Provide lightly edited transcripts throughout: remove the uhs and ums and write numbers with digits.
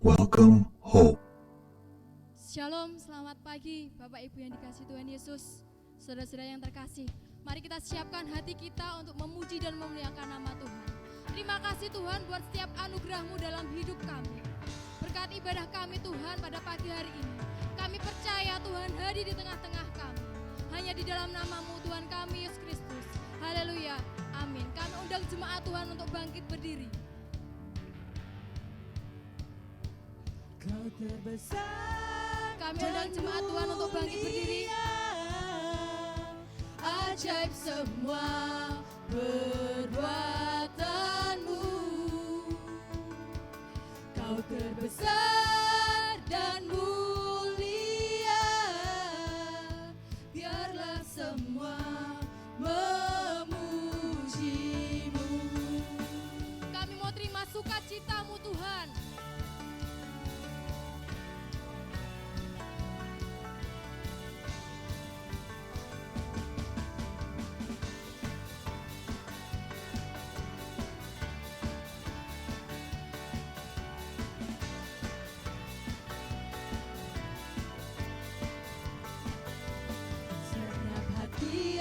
Welcome home. Shalom, selamat pagi Bapak Ibu yang dikasihi Tuhan Yesus, saudara-saudara yang terkasih. Mari kita siapkan hati kita untuk memuji dan memuliakan nama Tuhan. Terima kasih Tuhan buat setiap anugerah-Mu dalam hidup kami. Berkat ibadah kami Tuhan pada pagi hari ini. Kami percaya Tuhan hadir di tengah-tengah kami. Hanya di dalam nama-Mu Tuhan kami Yesus Kristus. Haleluya, amin. Kami undang jemaat Tuhan untuk bangkit berdiri. Kau terbesar. Kami undang jemaat Tuhan untuk bangkit berdiri. Ajaib semua perbuatan-Mu. Kau terbesar dan mulia. Biarlah semua memuji-Mu. Kami mau terima sukacita-Mu Tuhan.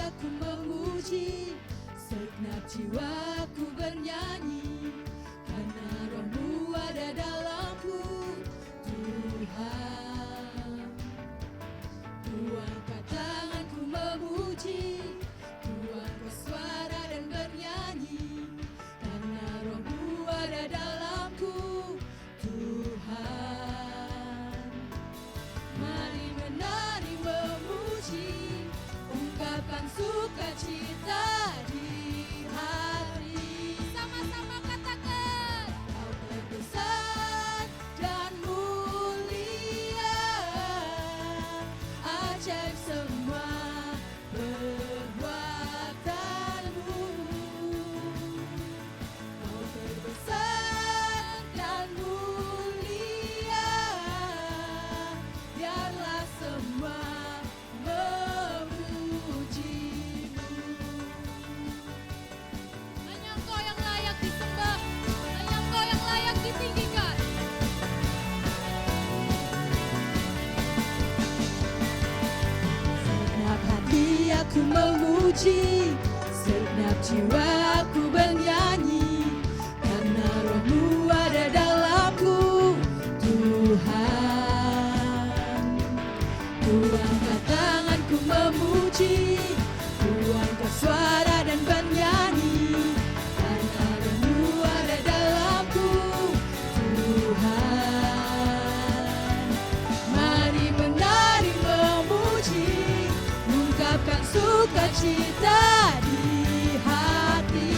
Aku memuji, segenap jiwaku bernyanyi, karena Roh-Mu ada dalamku, Tuhan. Ku angkat tanganku memuji, ku angkat suara dan bernyanyi, karena Roh-Mu ada dalamku, Tuhan. Mari menari memuji, ungkapkan sukacita di hati. Sama-sama katakan, Kau terbesar dan mulia. Ajaib semua perbuatan-Mu. Kau terbesar dan mulia. Biarlah semua hanya Engkau yang layak disembah, hanya Engkau yang layak ditinggikan. Segenap hati aku memuji, segenap jiwa aku bernyanyi, karena Roh-Mu ada dalamku, Tuhan. Ku angkat tanganku memuji, ku angkat suara dan bernyanyi, karena Roh-Mu ada dalamku, Tuhan. Mari menari memuji, ungkapkan sukacita di hati.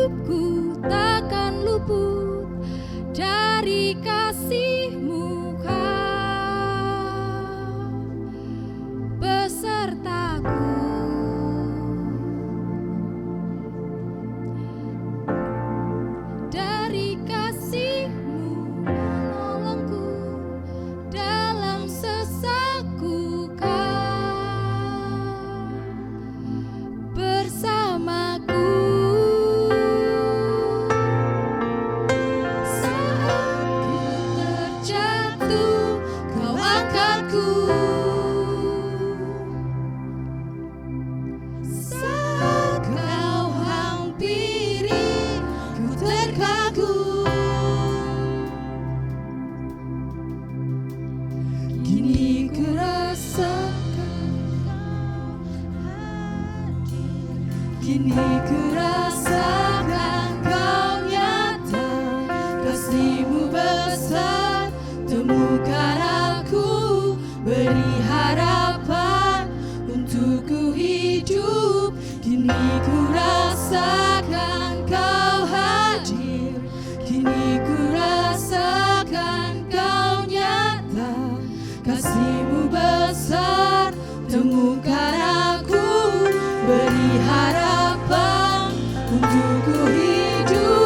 hidupku takkan luput dari kasih-Mu, Kau besertaku. Dari kasih-Mu menolongku dalam sesakku, Kau bersamaku. Saat ku terjatuh, Kau angkatku. Saat Kau hampiri, ku terkagum. Kini ku rasakan Kini ku rasakan Kau nyata, kasih-Mu besar, temukan aku, beri harapan untuk ku hidup. Kini ku rasakan Kau hadir, kini ku rasakan Kau nyata, kasih-Mu besar, temukan aku, beri harapan untuk ku hidup.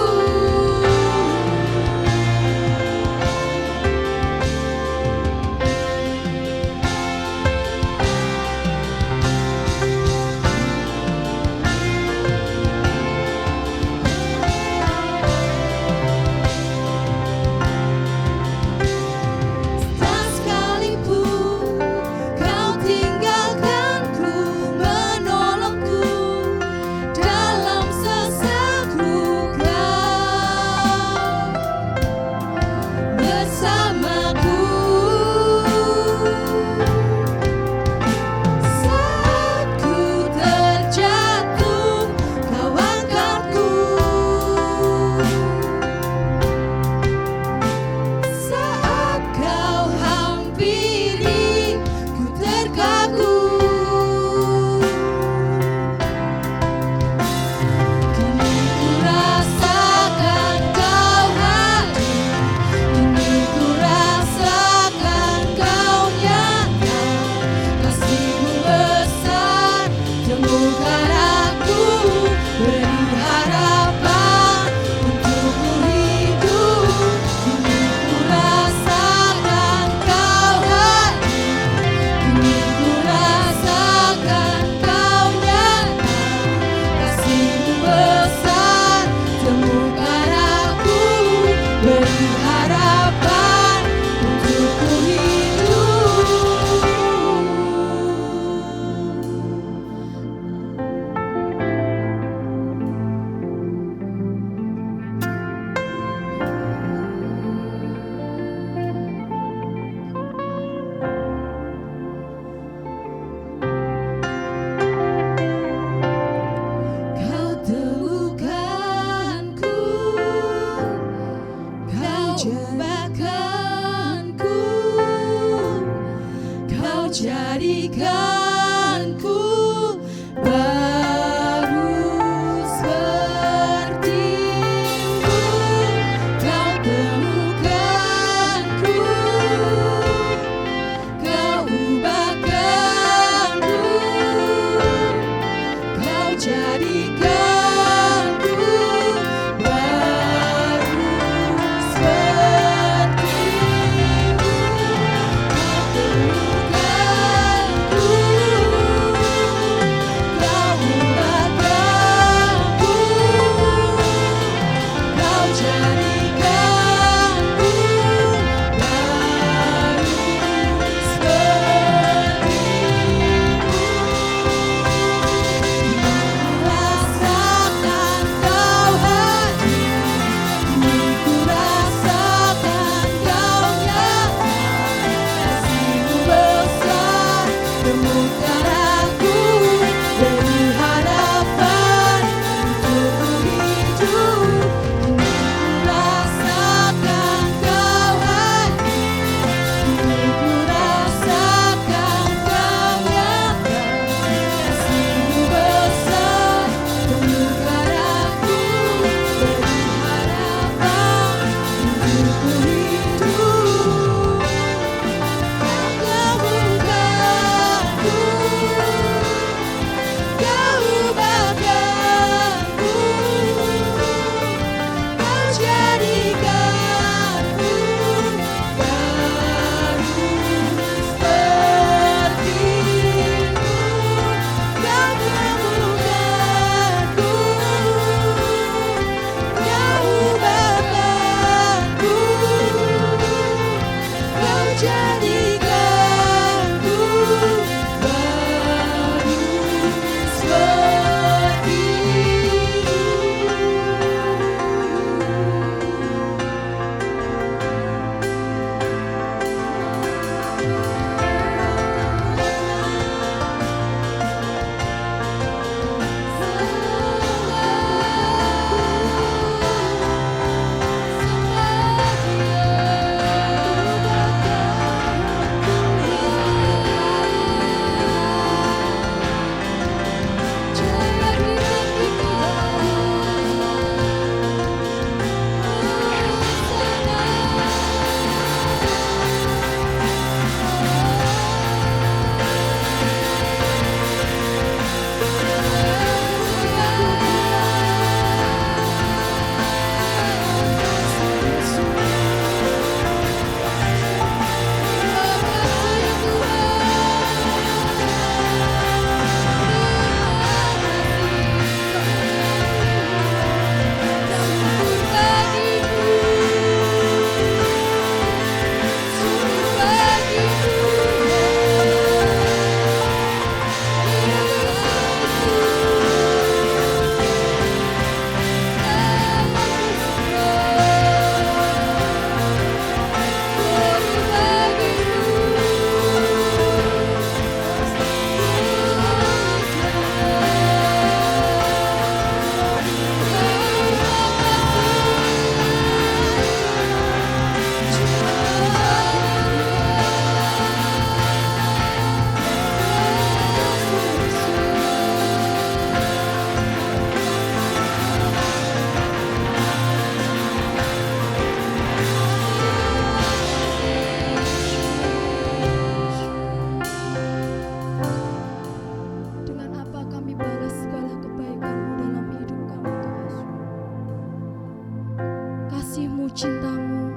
kasih-Mu, cinta-Mu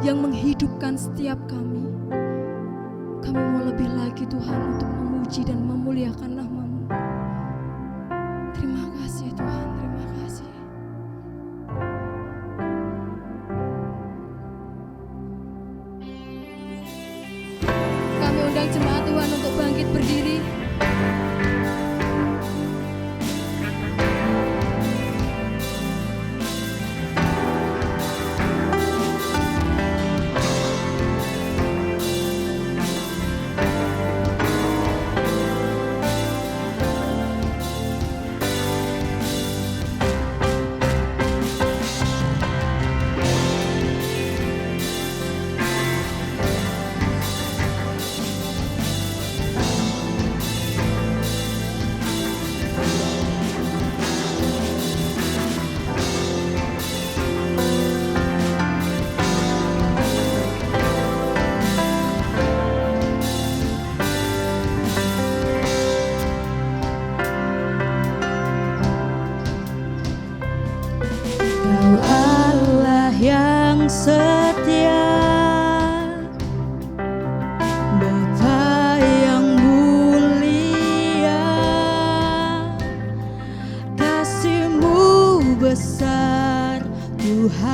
yang menghidupkan setiap kami. Kami mau lebih lagi Tuhan untuk memuji dan memuliakan nama-Mu. Terima kasih Tuhan, terima kasih. Kami undang jemaat Tuhan untuk bangkit berdiri. Kau Allah yang setia, Bapa yang mulia, kasih-Mu besar Tuhan,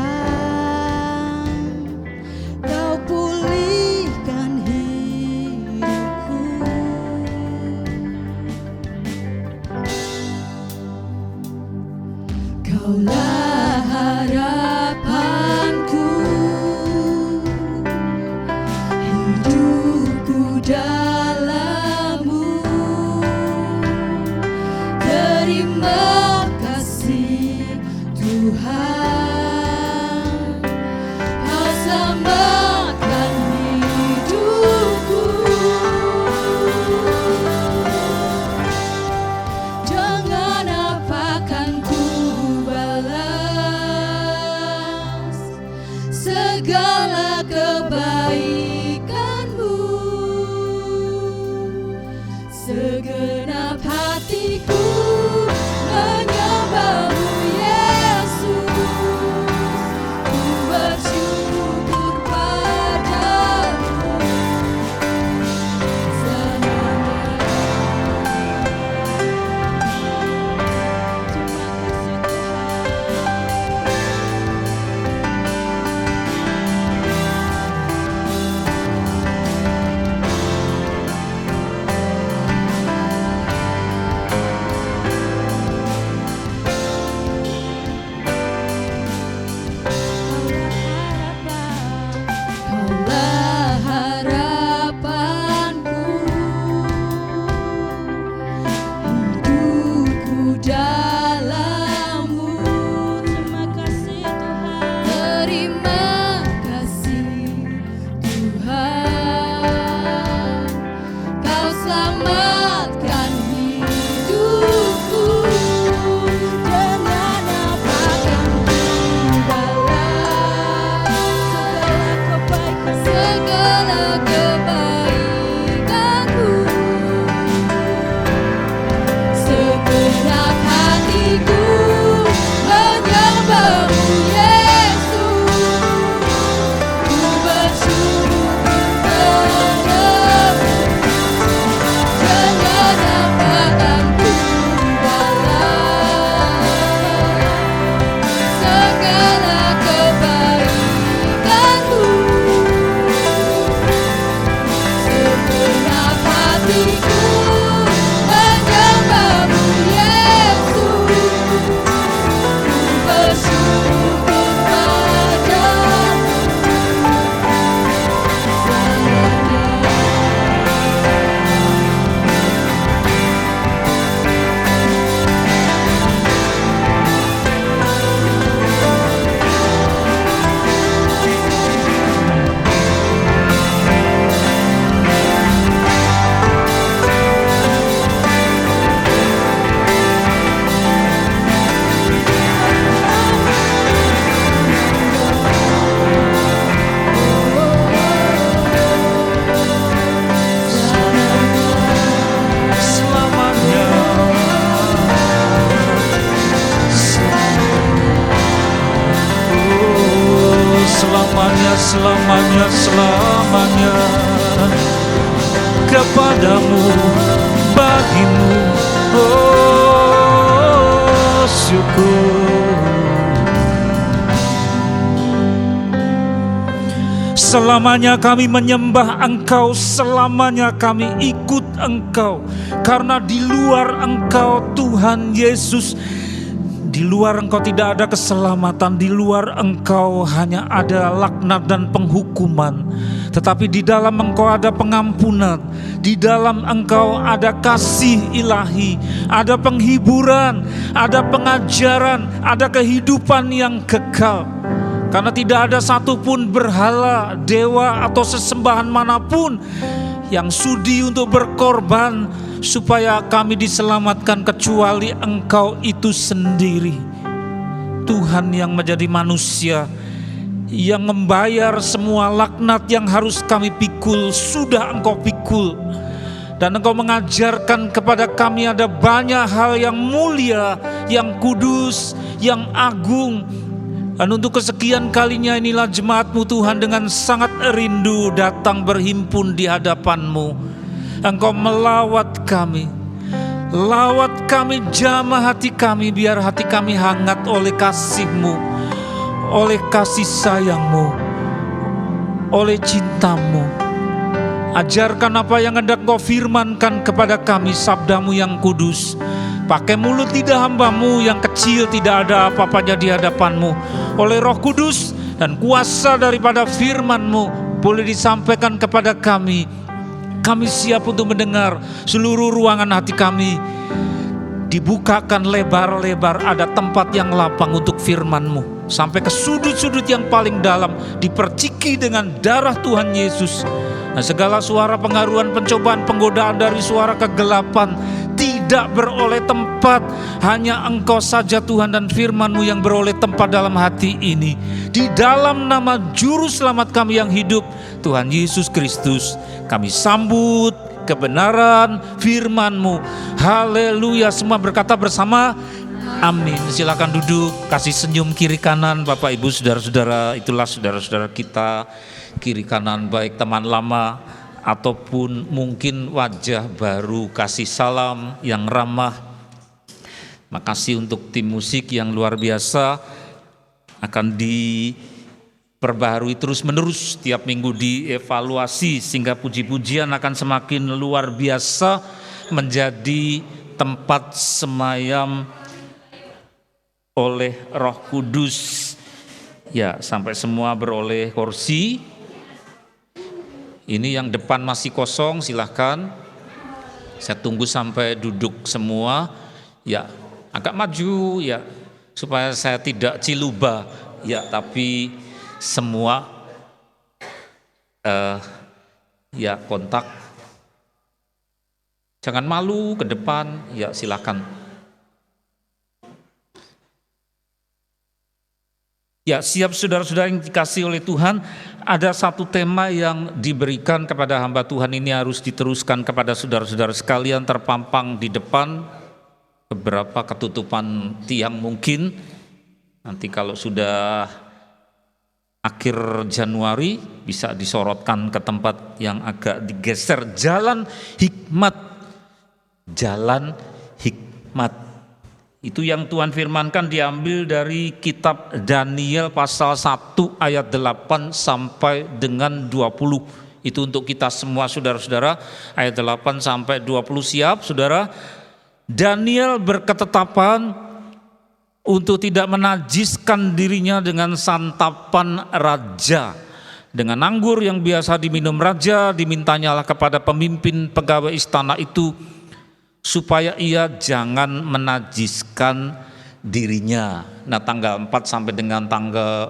Kau pulihkan hidupku. Kaulah harapanku, hidupku dalam-Mu. Terima kasih Tuhan, Kau selamatkan hidupku. Dengan apa kan ku balas segala kebaikan-Mu? Segenap hatiku menyembah-Mu Yesus, ku bersyukur padamu selamanya. Terima kasih Tuhan. selamanya, selamanya, selamanya kepadamu, bagimu, oh syukur. Selamanya kami menyembah Engkau, selamanya kami ikut Engkau, karena di luar Engkau Tuhan Yesus, di luar Engkau tidak ada keselamatan, di luar Engkau hanya ada laknat dan penghukuman. Tetapi di dalam Engkau ada pengampunan, di dalam Engkau ada kasih ilahi, ada penghiburan, ada pengajaran, ada kehidupan yang kekal. Karena tidak ada satupun berhala, dewa atau sesembahan manapun yang sudi untuk berkorban supaya kami diselamatkan kecuali Engkau itu sendiri. Tuhan yang menjadi manusia, yang membayar semua laknat yang harus kami pikul, sudah Engkau pikul. Dan Engkau mengajarkan kepada kami ada banyak hal yang mulia, yang kudus, yang agung. Dan untuk kesekian kalinya inilah jemaat-Mu Tuhan dengan sangat rindu datang berhimpun di hadapan-Mu. Engkau melawat kami, lawat kami, jamah hati kami, biar hati kami hangat oleh kasih-Mu, oleh kasih sayang-Mu, oleh cinta-Mu. Ajarkan apa yang hendak Engkau firmankan kepada kami, sabda-Mu yang kudus. Pakai mulut lidah hamba-Mu yang kecil, tidak ada apa-apanya di hadapan-Mu. Oleh Roh Kudus dan kuasa daripada firman-Mu boleh disampaikan kepada kami. Kami siap untuk mendengar. Seluruh ruangan hati kami dibukakan lebar-lebar, ada tempat yang lapang untuk firman-Mu. Sampai ke sudut-sudut yang paling dalam, diperciki dengan darah Tuhan Yesus. Nah, segala suara pengaruhan, pencobaan, penggodaan dari suara kegelapan tidak beroleh tempat. Hanya Engkau saja Tuhan dan firman-Mu yang beroleh tempat dalam hati ini. Di dalam nama Juru Selamat kami yang hidup, Tuhan Yesus Kristus, kami sambut kebenaran firman-Mu. Haleluya. Semua berkata bersama amin. Silakan duduk, kasih senyum kiri kanan Bapak Ibu saudara-saudara. Itulah saudara-saudara kita kiri kanan, baik teman lama ataupun mungkin wajah baru. Kasih salam yang ramah. Makasih untuk tim musik yang luar biasa, akan diperbaharui terus menerus, setiap minggu dievaluasi sehingga puji-pujian akan semakin luar biasa, menjadi tempat semayam oleh Roh Kudus. Ya, sampai semua beroleh kursi. Ini yang depan masih kosong, silahkan. Saya tunggu sampai duduk semua. Ya, agak maju ya, supaya saya tidak ciluba. Ya, tapi semua ya kontak. Jangan malu ke depan. Ya, silahkan. Ya, siap saudara-saudara yang dikasih oleh Tuhan. Ada satu tema yang diberikan kepada hamba Tuhan ini harus diteruskan kepada saudara-saudara sekalian, terpampang di depan. Beberapa ketutupan tiang mungkin. Nanti kalau sudah akhir Januari bisa disorotkan ke tempat yang agak digeser. Jalan hikmat. Jalan hikmat. Itu yang Tuhan firmankan diambil dari kitab Daniel pasal 1 ayat 8 sampai dengan 20. Itu untuk kita semua saudara-saudara, ayat 8 sampai 20. Siap saudara? Daniel berketetapan untuk tidak menajiskan dirinya dengan santapan raja. Dengan anggur yang biasa diminum raja, dimintanyalah kepada pemimpin pegawai istana itu supaya ia jangan menajiskan dirinya. Nah, tanggal 4 sampai dengan tanggal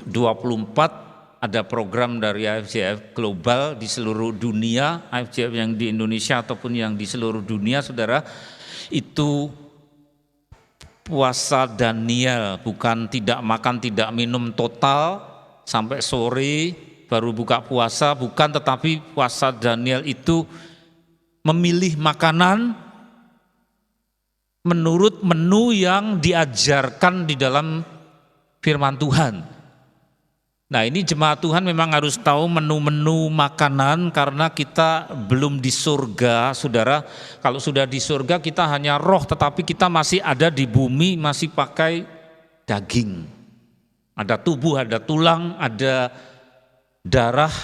24 ada program dari IFJF Global di seluruh dunia, IFJF yang di Indonesia ataupun yang di seluruh dunia, saudara. Itu puasa Daniel, bukan tidak makan, tidak minum total sampai sore baru buka puasa, bukan, tetapi puasa Daniel itu memilih makanan menurut menu yang diajarkan di dalam firman Tuhan. Nah, ini jemaat Tuhan memang harus tahu menu-menu makanan karena kita belum di surga, saudara. Kalau sudah di surga kita hanya roh, tetapi kita masih ada di bumi, masih pakai daging. Ada tubuh, ada tulang, ada darah,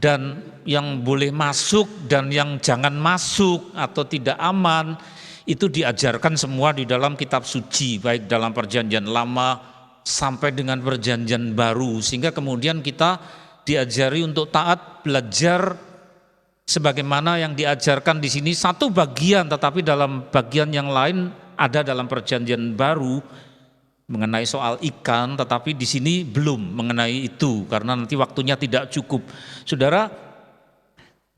dan yang boleh masuk dan yang jangan masuk atau tidak aman, itu diajarkan semua di dalam kitab suci, baik dalam perjanjian lama sampai dengan perjanjian baru, sehingga kemudian kita diajari untuk taat, belajar sebagaimana yang diajarkan di sini satu bagian, tetapi dalam bagian yang lain ada dalam perjanjian baru mengenai soal ikan, tetapi di sini belum mengenai itu karena nanti waktunya tidak cukup. Saudara,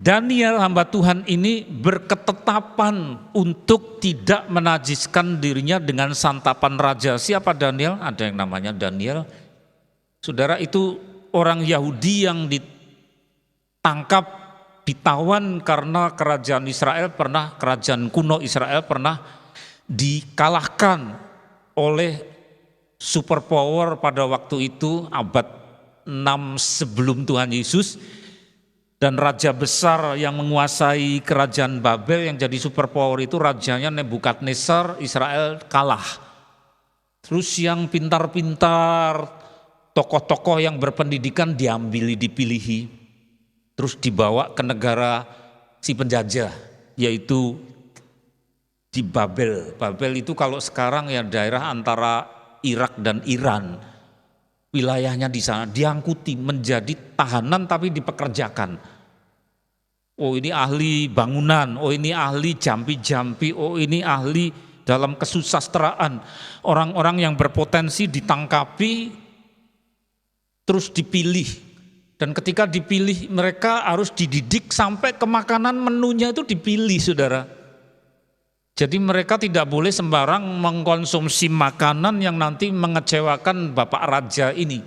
Daniel hamba Tuhan ini berketetapan untuk tidak menajiskan dirinya dengan santapan raja. Siapa Daniel? Ada yang namanya Daniel. Saudara, itu orang Yahudi yang ditangkap, ditawan karena kerajaan kuno Israel pernah dikalahkan oleh superpower pada waktu itu abad 6 sebelum Tuhan Yesus. Dan raja besar yang menguasai kerajaan Babel yang jadi superpower itu rajanya Nebukadnezar, Israel kalah. Terus yang pintar-pintar, tokoh-tokoh yang berpendidikan dipilihi. Terus dibawa ke negara si penjajah, yaitu di Babel. Babel itu kalau sekarang ya daerah antara Irak dan Iran. Wilayahnya di sana diangkuti menjadi tahanan tapi dipekerjakan. Oh, ini ahli bangunan, oh ini ahli jampi-jampi, oh ini ahli dalam kesusastraan. Orang-orang yang berpotensi ditangkapi terus dipilih. Dan ketika dipilih mereka harus dididik sampai ke makanan menunya itu dipilih, saudara. Jadi mereka tidak boleh sembarang mengkonsumsi makanan yang nanti mengecewakan Bapak Raja ini.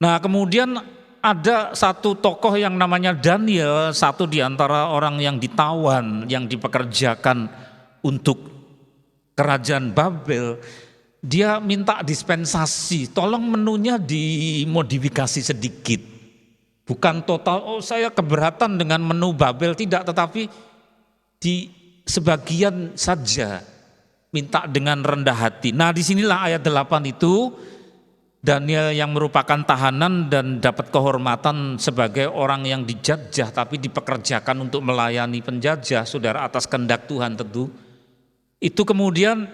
Nah, kemudian ada satu tokoh yang namanya Daniel, satu di antara orang yang ditawan, yang dipekerjakan untuk kerajaan Babel. Dia minta dispensasi, tolong menunya dimodifikasi sedikit. Bukan total, oh saya keberatan dengan menu Babel, tidak, tetapi di sebagian saja, minta dengan rendah hati. Nah, disinilah ayat 8 itu, Daniel yang merupakan tahanan dan dapat kehormatan sebagai orang yang dijajah tapi dipekerjakan untuk melayani penjajah, saudara, atas kehendak Tuhan tentu. Itu kemudian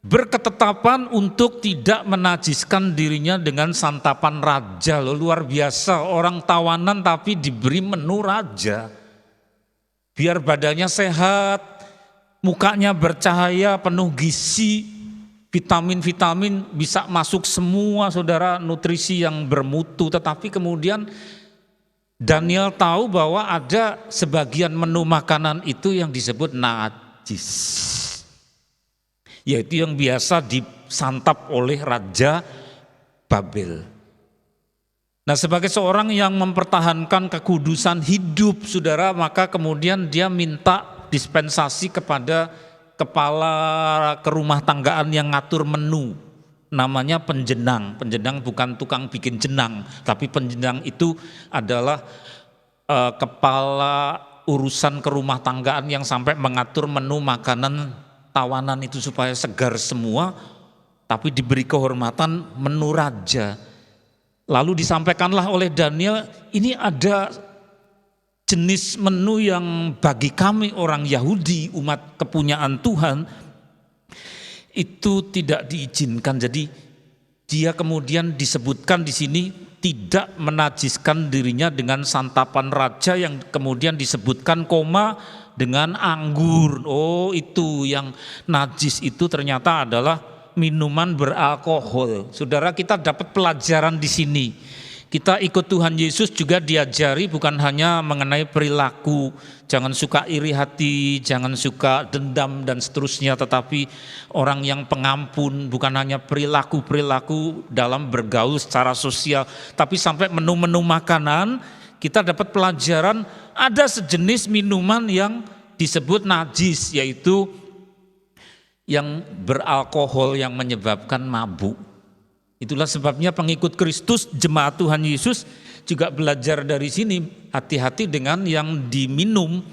berketetapan untuk tidak menajiskan dirinya dengan santapan raja. Loh, luar biasa, orang tawanan tapi diberi menu raja. Biar badannya sehat, mukanya bercahaya, penuh gizi, vitamin-vitamin bisa masuk semua, saudara, nutrisi yang bermutu. Tetapi kemudian Daniel tahu bahwa ada sebagian menu makanan itu yang disebut najis, yaitu yang biasa disantap oleh Raja Babel. Nah, sebagai seorang yang mempertahankan kekudusan hidup, saudara, maka kemudian dia minta dispensasi kepada kepala kerumah tanggaan yang ngatur menu. Namanya penjenang. Penjenang bukan tukang bikin jenang, tapi penjenang itu adalah kepala urusan kerumah tanggaan yang sampai mengatur menu makanan tawanan itu supaya segar semua, tapi diberi kehormatan menu raja. Lalu disampaikanlah oleh Daniel, ini ada jenis menu yang bagi kami orang Yahudi, umat kepunyaan Tuhan, itu tidak diizinkan. Jadi dia kemudian disebutkan di sini tidak menajiskan dirinya dengan santapan raja, yang kemudian disebutkan dengan anggur. Oh, itu yang najis itu ternyata adalah minuman beralkohol. Saudara, kita dapat pelajaran di sini. Kita ikut Tuhan Yesus juga diajari bukan hanya mengenai perilaku, jangan suka iri hati, jangan suka dendam dan seterusnya, tetapi orang yang pengampun, bukan hanya perilaku dalam bergaul secara sosial, tapi sampai menu-menu makanan kita dapat pelajaran ada sejenis minuman yang disebut najis, yaitu yang beralkohol yang menyebabkan mabuk. Itulah sebabnya pengikut Kristus, jemaat Tuhan Yesus juga belajar dari sini, hati-hati dengan yang diminum,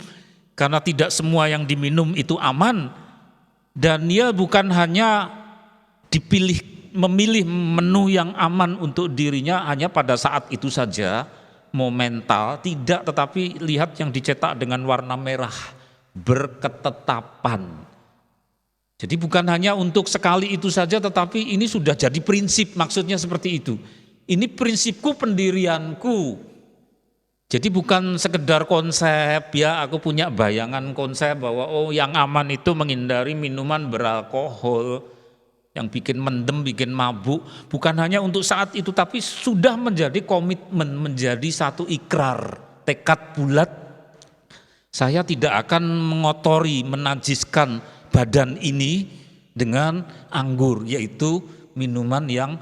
karena tidak semua yang diminum itu aman. Daniel bukan hanya memilih menu yang aman untuk dirinya hanya pada saat itu saja, momental, tidak, tetapi lihat yang dicetak dengan warna merah, berketetapan. Jadi bukan hanya untuk sekali itu saja, tetapi ini sudah jadi prinsip, maksudnya seperti itu. Ini prinsipku, pendirianku. Jadi bukan sekedar konsep, ya aku punya bayangan konsep bahwa oh yang aman itu menghindari minuman beralkohol, yang bikin mendem, bikin mabuk. Bukan hanya untuk saat itu, tapi sudah menjadi komitmen, menjadi satu ikrar, tekad bulat. Saya tidak akan mengotori, menajiskan badan ini dengan anggur, yaitu minuman yang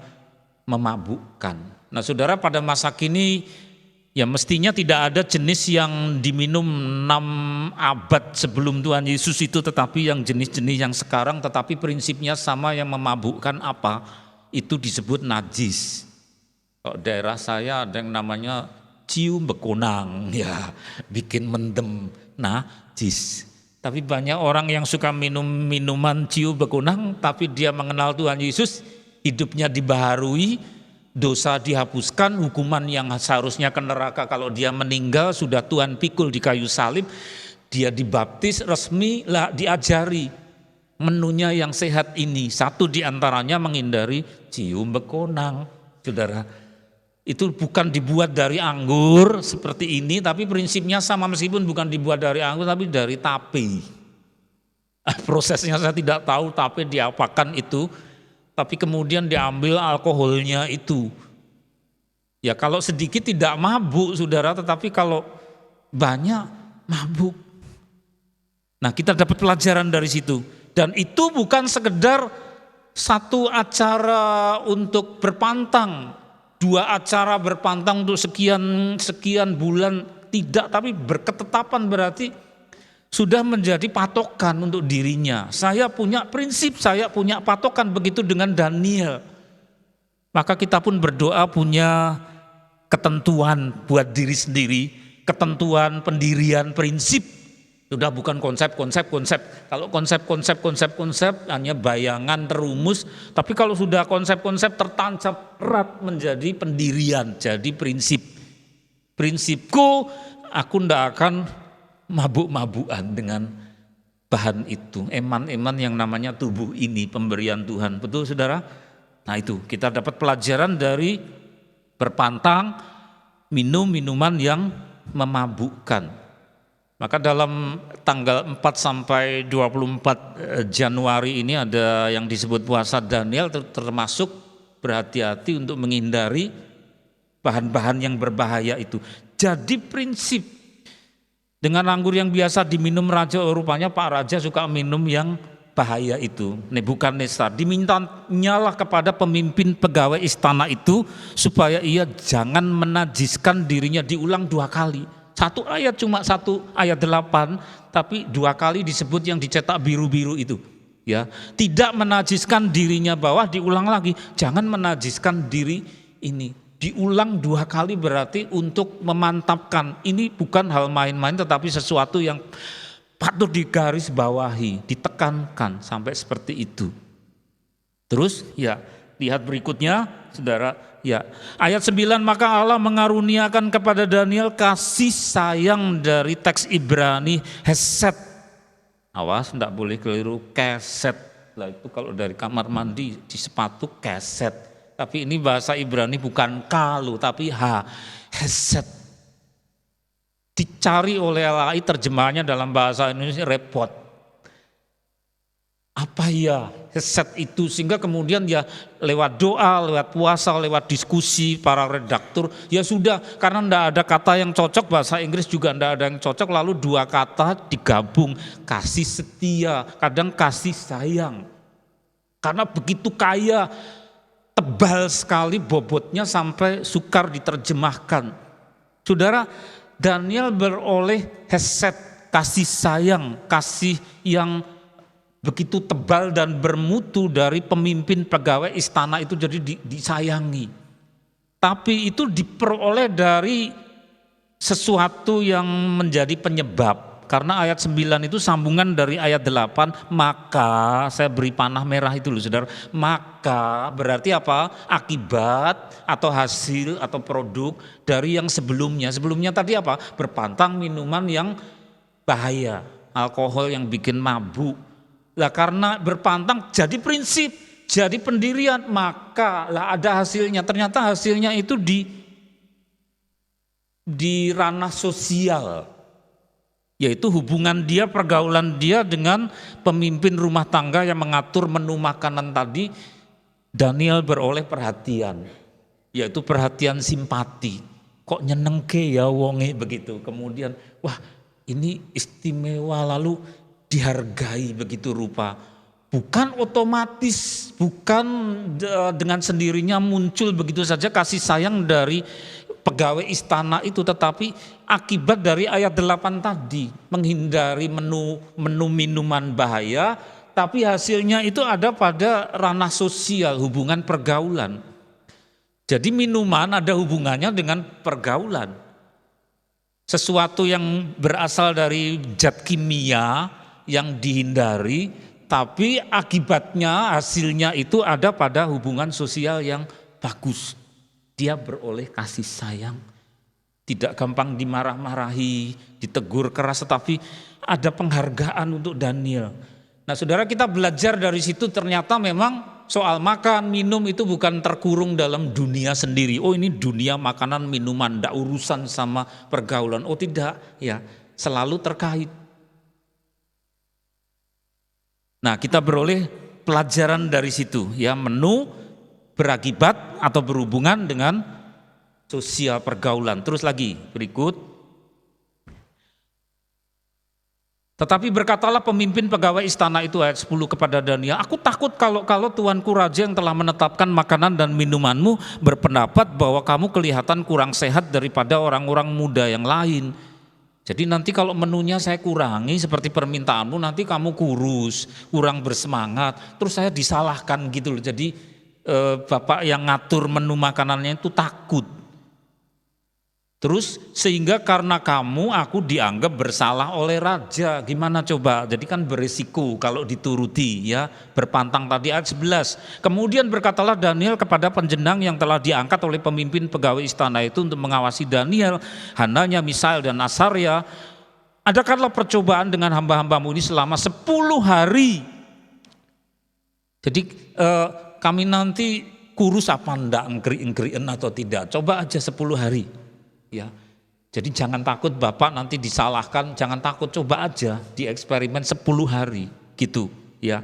memabukkan. Nah saudara, pada masa kini ya mestinya tidak ada jenis yang diminum 6 abad sebelum Tuhan Yesus itu, tetapi yang jenis-jenis yang sekarang, tetapi prinsipnya sama, yang memabukkan apa? Itu disebut najis. Kalau daerah saya ada yang namanya cium bekonang, ya bikin mendem, najis. Tapi banyak orang yang suka minum minuman cium bekonang, tapi dia mengenal Tuhan Yesus, hidupnya dibaharui, dosa dihapuskan, hukuman yang seharusnya ke neraka kalau dia meninggal sudah Tuhan pikul di kayu salib, dia dibaptis resmi, lah diajari menunya yang sehat ini. Satu diantaranya menghindari cium bekonang, saudara. Itu bukan dibuat dari anggur seperti ini, tapi prinsipnya sama, meskipun bukan dibuat dari anggur tapi dari tape. Prosesnya saya tidak tahu tape diapakan itu, tapi kemudian diambil alkoholnya itu. Ya kalau sedikit tidak mabuk saudara, tetapi kalau banyak mabuk. Nah kita dapat pelajaran dari situ. Dan itu bukan sekedar satu acara untuk berpantang, 2 acara berpantang untuk sekian bulan, tidak, tapi berketetapan berarti sudah menjadi patokan untuk dirinya. Saya punya prinsip, saya punya patokan, begitu dengan Daniel. Maka kita pun berdoa punya ketentuan buat diri sendiri, ketentuan, pendirian, prinsip. Sudah bukan konsep. Kalau konsep hanya bayangan terumus, tapi kalau sudah konsep tertancap erat menjadi pendirian, jadi prinsip. Prinsipku, aku tidak akan mabuk-mabukan dengan bahan itu, eman-eman yang namanya tubuh ini, pemberian Tuhan. Betul saudara? Nah itu, kita dapat pelajaran dari berpantang, minum minuman yang memabukkan. Maka dalam tanggal 4 sampai 24 Januari ini ada yang disebut puasa Daniel, termasuk berhati-hati untuk menghindari bahan-bahan yang berbahaya itu. Jadi prinsip, dengan anggur yang biasa diminum raja, rupanya Pak Raja suka minum yang bahaya itu, Nebukadnezar. Dimintanyalah kepada pemimpin pegawai istana itu supaya ia jangan menajiskan dirinya, diulang 2 kali. 1 ayat, cuma 1 ayat 8, tapi 2 kali disebut yang dicetak biru-biru itu. Ya, tidak menajiskan dirinya, bawah diulang lagi, jangan menajiskan diri ini. Diulang 2 kali berarti untuk memantapkan. Ini bukan hal main-main, tetapi sesuatu yang patut digaris bawahi, ditekankan sampai seperti itu. Terus ya, lihat berikutnya saudara, ya ayat 9, maka Allah mengaruniakan kepada Daniel kasih sayang dari teks Ibrani hesed. Awas, tidak boleh keliru, keset. Lah itu kalau dari kamar mandi di sepatu keset. Tapi ini bahasa Ibrani bukan kalu tapi hesed. Dicari oleh LAI terjemahannya dalam bahasa Indonesia repot. Apa ya hesed itu, sehingga kemudian ya lewat doa, lewat puasa, lewat diskusi para redaktur, ya sudah, karena tidak ada kata yang cocok, bahasa Inggris juga tidak ada yang cocok, lalu 2 kata digabung, kasih setia, kadang kasih sayang. Karena begitu kaya, tebal sekali bobotnya sampai sukar diterjemahkan. Saudara, Daniel beroleh hesed, kasih sayang, kasih yang begitu tebal dan bermutu dari pemimpin pegawai istana itu jadi disayangi. Tapi itu diperoleh dari sesuatu yang menjadi penyebab. Karena ayat 9 itu sambungan dari ayat 8, maka saya beri panah merah itu loh saudara. Maka berarti apa? Akibat atau hasil atau produk dari yang sebelumnya. Sebelumnya tadi apa? Berpantang minuman yang bahaya, alkohol yang bikin mabuk. Lah karena berpantang jadi prinsip, jadi pendirian, maka lah ada hasilnya. Ternyata hasilnya itu di ranah sosial, yaitu hubungan dia, pergaulan dia dengan pemimpin rumah tangga yang mengatur menu makanan tadi. Daniel beroleh perhatian, yaitu perhatian simpati. Kok nyenengke ya wonge begitu. Kemudian wah ini istimewa, lalu dihargai begitu rupa. Bukan otomatis, bukan dengan sendirinya muncul begitu saja kasih sayang dari pegawai istana itu, tetapi akibat dari ayat 8 tadi, menghindari menu minuman bahaya, tapi hasilnya itu ada pada ranah sosial, hubungan pergaulan. Jadi minuman ada hubungannya dengan pergaulan. Sesuatu yang berasal dari zat kimia yang dihindari, tapi akibatnya hasilnya itu ada pada hubungan sosial yang bagus. Dia beroleh kasih sayang, tidak gampang dimarah-marahi, ditegur keras, tetapi ada penghargaan untuk Daniel. Nah saudara, kita belajar dari situ ternyata memang soal makan, minum itu bukan terkurung dalam dunia sendiri. Oh ini dunia makanan, minuman, tidak urusan sama pergaulan. Oh tidak, ya selalu terkait. Nah kita beroleh pelajaran dari situ, ya menu berakibat atau berhubungan dengan sosial pergaulan. Terus lagi berikut. Tetapi berkatalah pemimpin pegawai istana itu ayat 10 kepada Daniel, aku takut kalau tuanku raja yang telah menetapkan makanan dan minumanmu berpendapat bahwa kamu kelihatan kurang sehat daripada orang-orang muda yang lain. Jadi nanti kalau menunya saya kurangi seperti permintaanmu, nanti kamu kurus, kurang bersemangat, terus saya disalahkan gitu loh. Jadi bapak yang ngatur menu makanannya itu takut. Terus sehingga karena kamu aku dianggap bersalah oleh raja. Gimana coba? Jadi kan berisiko kalau dituruti, ya. Berpantang tadi ayat 11. Kemudian berkatalah Daniel kepada penjenang yang telah diangkat oleh pemimpin pegawai istana itu untuk mengawasi Daniel, Hananya, Misael dan Asaria, adakanlah percobaan dengan hamba-hambamu ini selama 10 hari. Jadi kami nanti kurus apa enggak, engkri-engkrien atau tidak, coba aja 10 hari. Ya, jadi jangan takut Bapak nanti disalahkan, jangan takut, coba aja dieksperimen 10 hari gitu ya.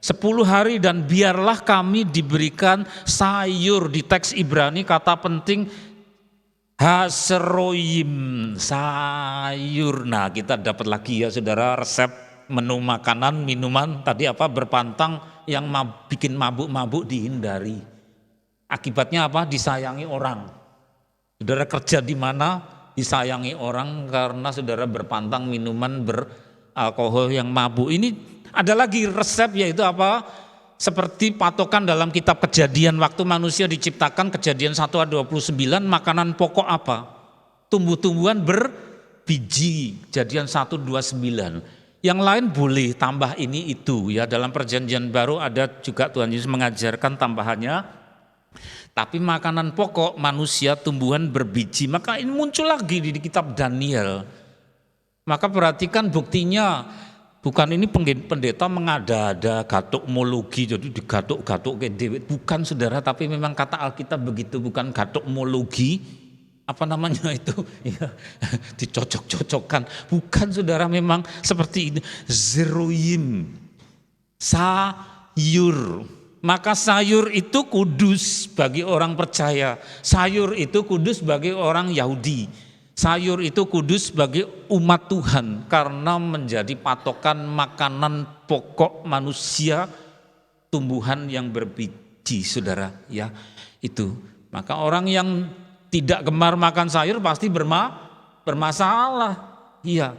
10 hari dan biarlah kami diberikan sayur. Di teks Ibrani kata penting haseroyim, sayur. Nah kita dapat lagi ya saudara resep menu makanan, minuman tadi apa, berpantang yang bikin mabuk-mabuk dihindari. Akibatnya apa? Disayangi orang. Saudara kerja di mana disayangi orang karena saudara berpantang minuman beralkohol yang mabuk. Ini ada lagi resep, yaitu apa? Seperti patokan dalam kitab Kejadian waktu manusia diciptakan, Kejadian 1 ayat 29, makanan pokok apa? Tumbuh-tumbuhan berbiji, Kejadian 1:29. Yang lain boleh tambah ini itu ya. Dalam perjanjian baru ada juga Tuhan Yesus mengajarkan tambahannya. Tapi makanan pokok manusia tumbuhan berbiji. Maka ini muncul lagi di kitab Daniel. Maka perhatikan buktinya. Bukan ini pendeta mengada-ada gatukmologi, jadi digatuk-gatuk ke dewe. Bukan saudara, tapi memang kata Alkitab begitu, bukan gatukmologi. Apa namanya itu ya, dicocok-cocokkan, bukan saudara, memang seperti ini, zeroim, sayur. Maka sayur itu kudus bagi orang percaya, sayur itu kudus bagi orang Yahudi, sayur itu kudus bagi umat Tuhan karena menjadi patokan makanan pokok manusia, tumbuhan yang berbiji saudara ya itu. Maka orang yang tidak gemar makan sayur pasti bermasalah. Iya.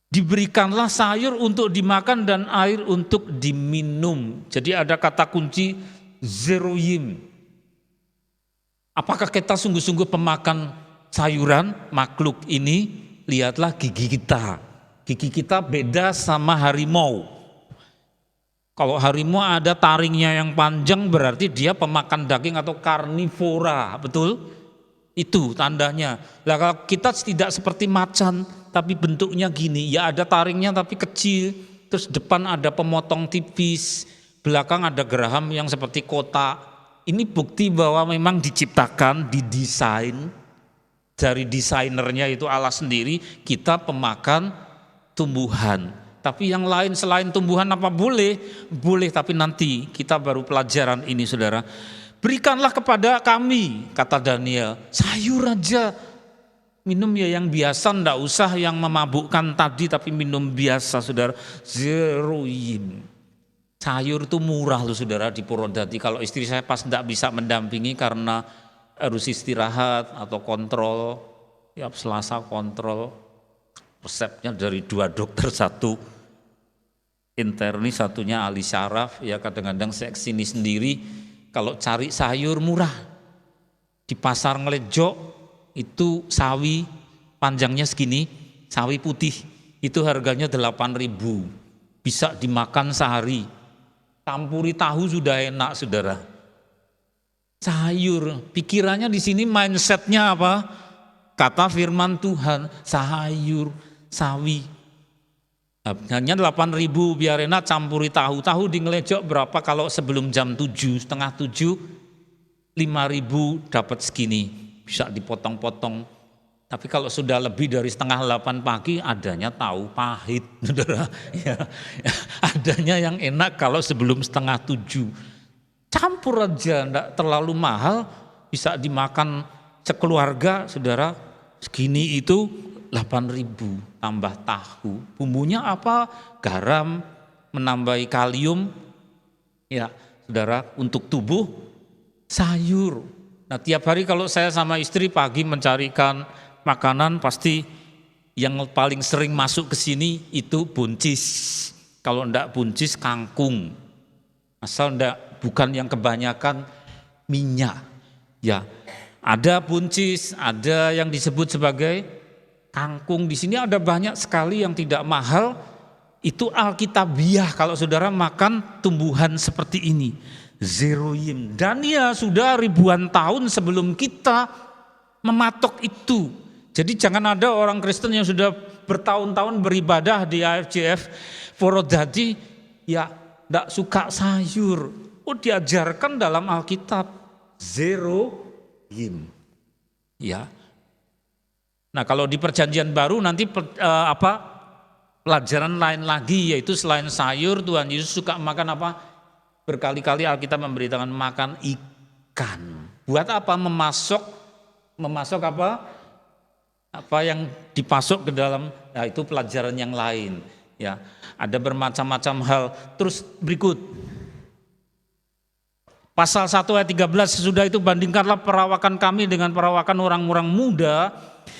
Diberikanlah sayur untuk dimakan dan air untuk diminum. Jadi ada kata kunci zeroyim. Apakah kita sungguh-sungguh pemakan sayuran makhluk ini? Lihatlah gigi kita. Gigi kita beda sama harimau. Kalau harimau ada taringnya yang panjang berarti dia pemakan daging atau karnivora, betul? Itu tandanya. Lah kalau kita tidak seperti macan, tapi bentuknya gini, ya ada taringnya tapi kecil, terus depan ada pemotong tipis, belakang ada geraham yang seperti kotak. Ini bukti bahwa memang diciptakan, didesain, dari desainernya itu Allah sendiri, kita pemakan tumbuhan. Tapi yang lain selain tumbuhan apa boleh? Boleh, tapi nanti kita baru pelajaran ini saudara. Berikanlah kepada kami, kata Daniel, sayur aja. Minum ya yang biasa, ndak usah yang memabukkan tadi, tapi minum biasa saudara. Zeroim. Sayur itu murah loh saudara di Purwodadi. Kalau istri saya pas ndak bisa mendampingi karena harus istirahat atau kontrol, ya Selasa kontrol, resepnya dari 2 dokter, 1 internis, satunya ahli syaraf, ya kadang-kadang saya kesini sendiri. Kalau cari sayur murah di pasar Ngelejok itu sawi panjangnya segini, sawi putih itu harganya 8.000, bisa dimakan sehari. Campuri tahu sudah enak saudara. Sayur, pikirannya di sini mindsetnya apa? Kata firman Tuhan, sayur, sawi. Hanya 8.000 biar enak, campuri tahu. Tahu di Ngelejok berapa kalau sebelum jam 7, setengah 7, 5.000 dapat segini. Bisa dipotong-potong. Tapi kalau sudah lebih dari setengah 8 pagi adanya tahu pahit. Saudara. Ya, adanya yang enak kalau sebelum setengah 7. Campur aja, enggak terlalu mahal, bisa dimakan sekeluarga saudara. Segini itu 8.000 tambah tahu. Bumbunya apa? Garam, menambahi kalium, ya saudara, untuk tubuh. Sayur. Nah tiap hari kalau saya sama istri pagi mencarikan makanan, pasti yang paling sering masuk ke sini itu buncis. Kalau enggak buncis, kangkung. Asal enggak, bukan yang kebanyakan minyak. Ya, ada buncis, ada yang disebut sebagai kangkung. Di sini ada banyak sekali yang tidak mahal. Itu alkitabiah kalau saudara makan tumbuhan seperti ini. Zeroim. Dan ya sudah ribuan tahun sebelum kita mematok itu. Jadi jangan ada orang Kristen yang sudah bertahun-tahun beribadah di AFJF Purwodadi ya tidak suka sayur. Oh diajarkan dalam Alkitab zeroim. Ya. Nah kalau di perjanjian baru nanti pelajaran lain lagi, yaitu selain sayur Tuhan Yesus suka makan apa? Berkali-kali Alkitab memberitakan makan ikan. Buat apa? Memasok apa? Apa yang dipasok ke dalam, ya itu pelajaran yang lain. Ya, ada bermacam-macam hal. Terus berikut. Pasal 1 ayat 13, sesudah itu bandingkanlah perawakan kami dengan perawakan orang-orang muda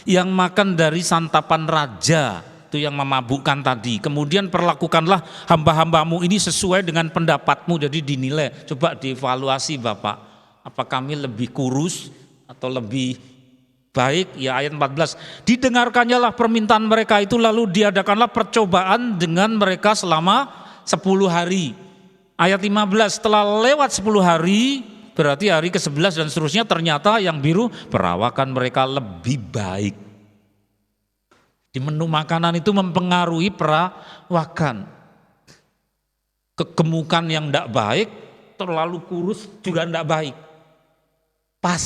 yang makan dari santapan raja. Itu yang memabukkan tadi. Kemudian perlakukanlah hamba-hambamu ini sesuai dengan pendapatmu. Jadi dinilai, coba dievaluasi Bapak. Apa kami lebih kurus atau lebih baik? Ya ayat 14. Didengarkannya lah permintaan mereka itu, lalu diadakanlah percobaan dengan mereka selama 10 hari. Ayat 15, setelah lewat 10 hari, berarti hari ke-11 dan seterusnya, ternyata yang biru perawakan mereka lebih baik. Di menu makanan itu mempengaruhi perawakan. Kegemukan yang tidak baik, terlalu kurus juga tidak baik. Pas.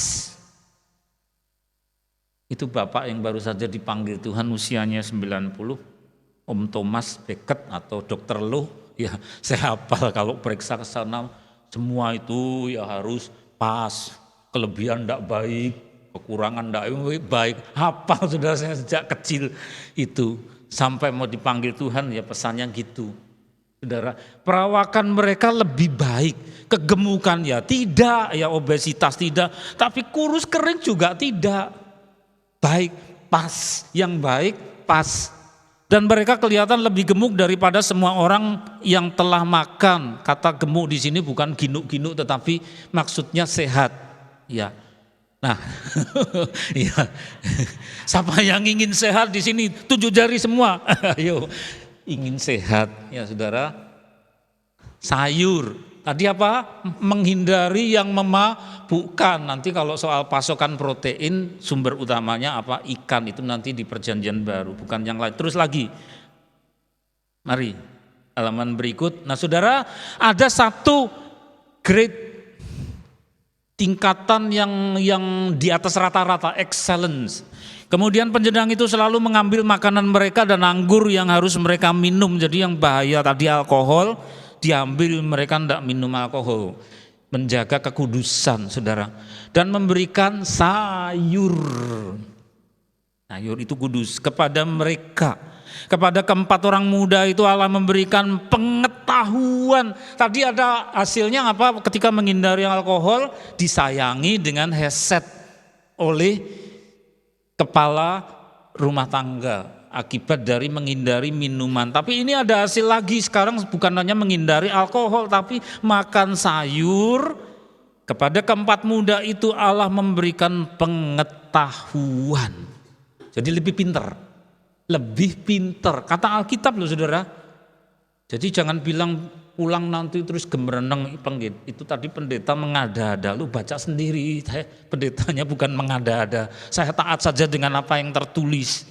Itu bapak yang baru saja dipanggil Tuhan usianya 90, Om Thomas Becket atau Dr. Loh. Ya saya hafal kalau periksa ke sana semua itu ya harus pas. Kelebihan tidak baik, kekurangan tidak baik, hafal sudah saya sejak kecil itu. Sampai mau dipanggil Tuhan ya pesannya gitu. Saudara, perawakan mereka lebih baik. Kegemukan ya tidak, ya obesitas tidak, tapi kurus kering juga tidak. Baik, pas, yang baik pas. Dan mereka kelihatan lebih gemuk daripada semua orang yang telah makan. Kata gemuk di sini bukan ginuk-ginuk tetapi maksudnya sehat. Ya. Nah, ya. Siapa yang ingin sehat di sini? 7 jari semua. Ayo, ingin sehat ya saudara. Sayur. Tadi apa? Menghindari yang memabukkan. Nanti kalau soal pasokan protein, sumber utamanya apa? Ikan, itu nanti di perjanjian baru, bukan yang lain. Terus lagi, mari halaman berikut. Nah saudara, ada satu grade tingkatan yang di atas rata-rata, excellence. Kemudian penjenang itu selalu mengambil makanan mereka dan anggur yang harus mereka minum. Jadi yang bahaya tadi alkohol, diambil, mereka tidak minum alkohol, menjaga kekudusan saudara, dan memberikan sayur itu kudus kepada mereka. Kepada keempat orang muda itu Allah memberikan pengetahuan. Tadi ada hasilnya apa? Ketika menghindari alkohol, disayangi dengan headset oleh kepala rumah tangga. Akibat dari menghindari minuman. Tapi ini ada hasil lagi sekarang, bukan hanya menghindari alkohol tapi makan sayur. Kepada keempat muda itu Allah memberikan pengetahuan. Jadi lebih pintar. Lebih pintar. Kata Alkitab loh saudara. Jadi jangan bilang pulang nanti terus gemereneng. Itu tadi pendeta mengada-ada. Lu baca sendiri. Pendetanya bukan mengada-ada. Saya taat saja dengan apa yang tertulis.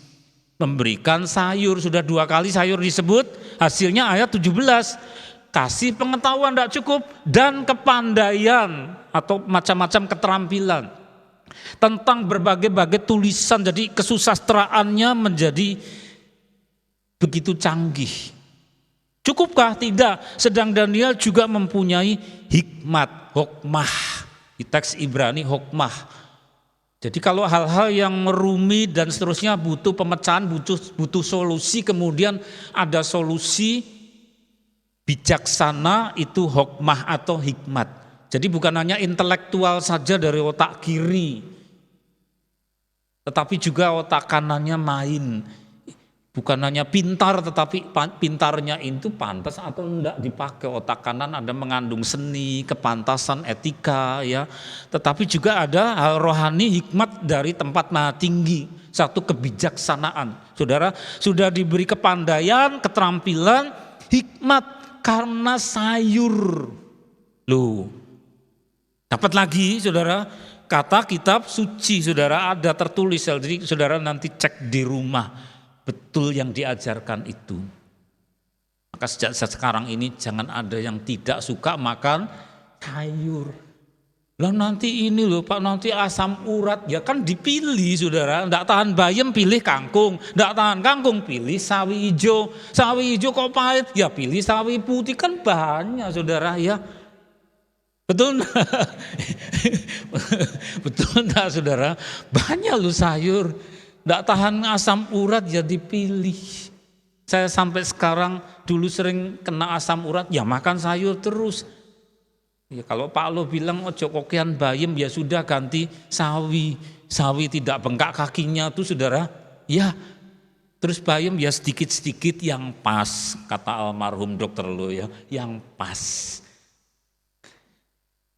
Memberikan sayur, sudah 2 kali sayur disebut, hasilnya ayat 17. Kasih pengetahuan tidak cukup dan kepandaian atau macam-macam keterampilan tentang berbagai-bagai tulisan. Jadi kesusastraannya menjadi begitu canggih. Cukupkah? Tidak. Sedang Daniel juga mempunyai hikmat, hokmah. Di teks Ibrani hokmah. Jadi kalau hal-hal yang rumit dan seterusnya butuh pemecahan, butuh solusi, kemudian ada solusi bijaksana, itu hokmah atau hikmat. Jadi bukan hanya intelektual saja dari otak kiri, tetapi juga otak kanannya main. Bukan hanya pintar, tetapi pintarnya itu pantas atau enggak dipakai. Otak kanan ada mengandung seni, kepantasan, etika ya. Tetapi juga ada hal rohani, hikmat dari tempat maha tinggi. Satu kebijaksanaan. Saudara sudah diberi kepandaian, keterampilan, hikmat karena sayur. Loh. Dapat lagi saudara, kata kitab suci saudara ada tertulis. Jadi saudara nanti cek di rumah. Betul yang diajarkan itu. Maka sejak sekarang ini jangan ada yang tidak suka makan sayur. Lah nanti ini loh Pak, nanti asam urat, ya kan dipilih saudara. Nggak tahan bayam pilih kangkung, nggak tahan kangkung pilih sawi hijau. Sawi hijau kok pahit, ya pilih sawi putih, kan banyak saudara ya. Betul enggak? Betul enggak saudara? Banyak loh sayur. Tidak tahan asam urat ya dipilih. Saya sampai sekarang dulu sering kena asam urat ya makan sayur terus. Ya kalau Pak Lo bilang ojo kokian bayam ya sudah ganti sawi. Sawi tidak bengkak kakinya tuh saudara. Ya terus bayam ya sedikit-sedikit yang pas. Kata almarhum dokter Lo ya, yang pas.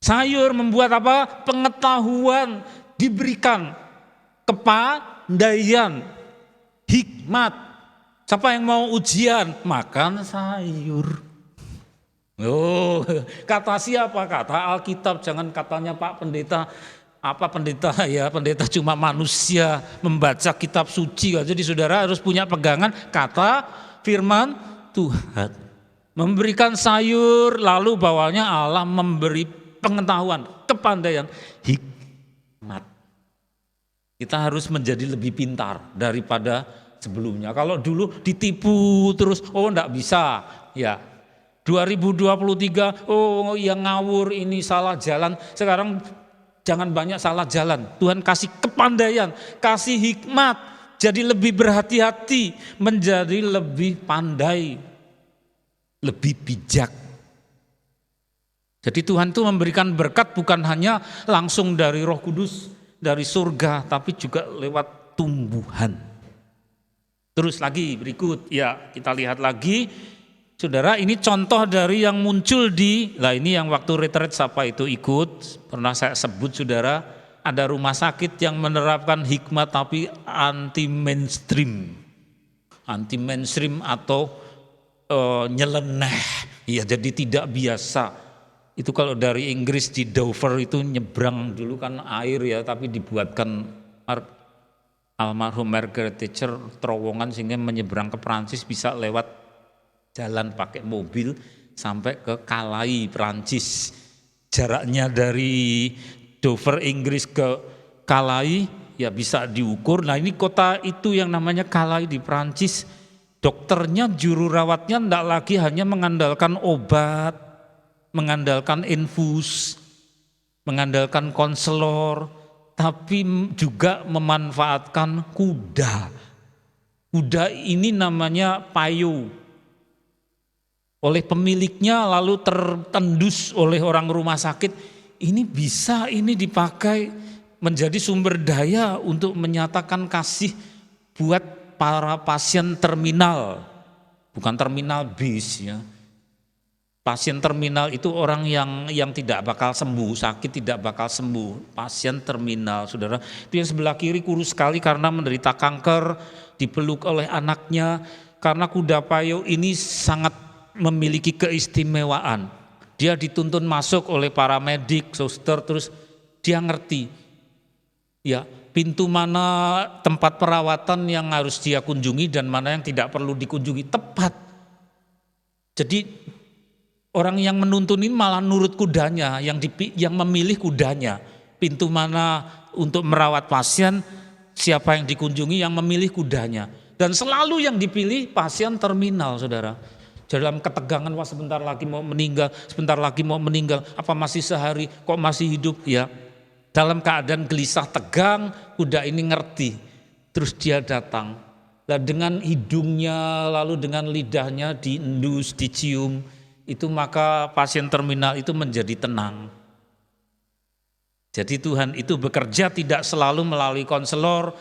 Sayur membuat apa? Pengetahuan diberikan. Kepandaian, hikmat. Siapa yang mau ujian? Makan sayur. Oh, kata siapa? Kata Alkitab, jangan katanya Pak Pendeta. Apa pendeta ya? Pendeta cuma manusia membaca kitab suci. Jadi saudara harus punya pegangan kata firman Tuhan. Memberikan sayur, lalu bawahnya Allah memberi pengetahuan, kepandaian, hikmat. Kita harus menjadi lebih pintar daripada sebelumnya. Kalau dulu ditipu terus, oh enggak bisa. Ya, 2023, oh yang ngawur ini salah jalan. Sekarang jangan banyak salah jalan. Tuhan kasih kepandaian, kasih hikmat. Jadi lebih berhati-hati, menjadi lebih pandai, lebih bijak. Jadi Tuhan itu memberikan berkat bukan hanya langsung dari Roh Kudus, dari surga, tapi juga lewat tumbuhan. Terus lagi berikut, ya kita lihat lagi. Saudara, ini contoh dari yang muncul ini yang waktu retreat Sapa itu ikut, pernah saya sebut saudara, ada rumah sakit yang menerapkan hikmat tapi anti mainstream atau nyeleneh, ya jadi tidak biasa. Itu kalau dari Inggris di Dover itu nyebrang dulu kan air ya, tapi dibuatkan almarhum Margaret Thatcher terowongan sehingga menyeberang ke Perancis bisa lewat jalan pakai mobil sampai ke Calais Perancis. Jaraknya dari Dover Inggris ke Calais ya bisa diukur. Nah ini kota itu yang namanya Calais di Perancis. Dokternya, juru rawatnya tidak lagi hanya mengandalkan obat, mengandalkan infus, mengandalkan konselor, tapi juga memanfaatkan kuda. Kuda ini namanya payo. Oleh pemiliknya lalu tertendus oleh orang rumah sakit, ini dipakai menjadi sumber daya untuk menyatakan kasih buat para pasien terminal, bukan terminal bis ya. Pasien terminal itu orang yang tidak bakal sembuh, sakit tidak bakal sembuh, pasien terminal, saudara. Itu yang sebelah kiri kurus sekali karena menderita kanker, dipeluk oleh anaknya, karena kuda payo ini sangat memiliki keistimewaan. Dia dituntun masuk oleh para medik, suster, terus dia ngerti ya pintu mana tempat perawatan yang harus dia kunjungi dan mana yang tidak perlu dikunjungi, tepat. Jadi orang yang menuntun ini malah nurut kudanya, yang memilih kudanya. Pintu mana untuk merawat pasien, siapa yang dikunjungi, yang memilih kudanya. Dan selalu yang dipilih pasien terminal, saudara. Dalam ketegangan, wah sebentar lagi mau meninggal, apa masih sehari, kok masih hidup ya. Dalam keadaan gelisah tegang, kuda ini ngerti, terus dia datang. Nah, dengan hidungnya lalu dengan lidahnya diendus, dicium, itu maka pasien terminal itu menjadi tenang. Jadi Tuhan itu bekerja tidak selalu melalui konselor,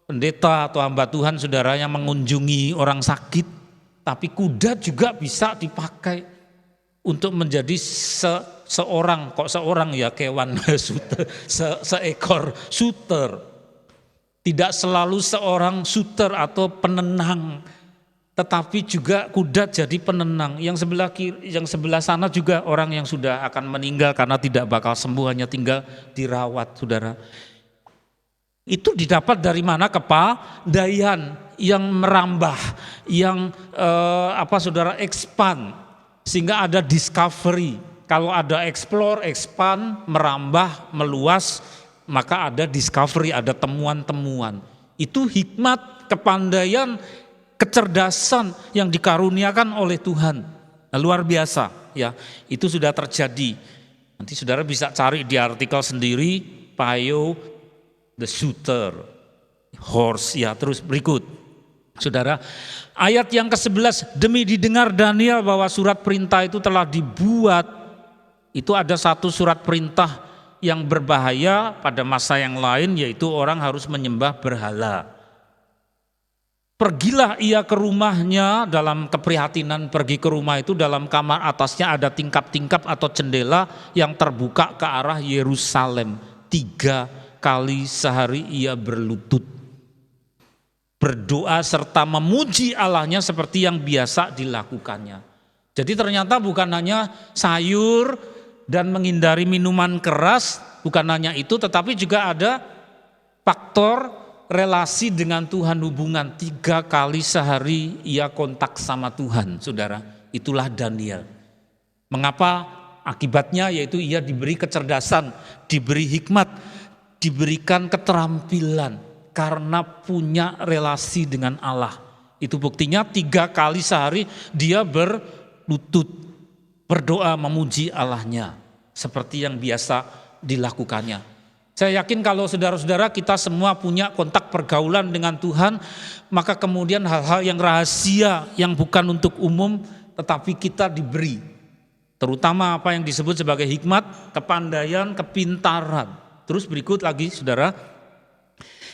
pendeta atau hamba Tuhan saudara yang mengunjungi orang sakit. Tapi kuda juga bisa dipakai untuk menjadi seorang kewan seekor suter. Tidak selalu seorang suter atau penenang, tetapi juga kuda jadi penenang. Yang sebelah sana juga orang yang sudah akan meninggal karena tidak bakal sembuh, hanya tinggal dirawat, saudara. Itu didapat dari mana? Kepandaian yang merambah, yang saudara expand, sehingga ada discovery. Kalau ada explore, expand, merambah, meluas, maka ada discovery, ada temuan-temuan. Itu hikmat, kepandaian, kecerdasan yang dikaruniakan oleh Tuhan. Nah, luar biasa ya, itu sudah terjadi. Nanti saudara bisa cari di artikel sendiri, payo, the suitor, horse ya. Terus berikut, saudara, ayat yang ke-11, demi didengar Daniel bahwa surat perintah itu telah dibuat. Itu ada satu surat perintah yang berbahaya pada masa yang lain, yaitu orang harus menyembah berhala. Pergilah ia ke rumahnya, dalam keprihatinan pergi ke rumah itu, dalam kamar atasnya ada tingkap-tingkap atau jendela yang terbuka ke arah Yerusalem. 3 kali sehari ia berlutut, berdoa serta memuji Allahnya seperti yang biasa dilakukannya. Jadi ternyata bukan hanya sayur dan menghindari minuman keras, bukan hanya itu, tetapi juga ada faktor relasi dengan Tuhan, hubungan. 3 kali sehari ia kontak sama Tuhan, saudara. Itulah Daniel. Mengapa? Akibatnya yaitu ia diberi kecerdasan, diberi hikmat, diberikan keterampilan karena punya relasi dengan Allah. Itu buktinya 3 kali sehari dia berlutut, berdoa memuji Allahnya seperti yang biasa dilakukannya. Saya yakin kalau saudara-saudara kita semua punya kontak pergaulan dengan Tuhan, maka kemudian hal-hal yang rahasia yang bukan untuk umum tetapi kita diberi. Terutama apa yang disebut sebagai hikmat, kepandaian, kepintaran. Terus berikut lagi saudara,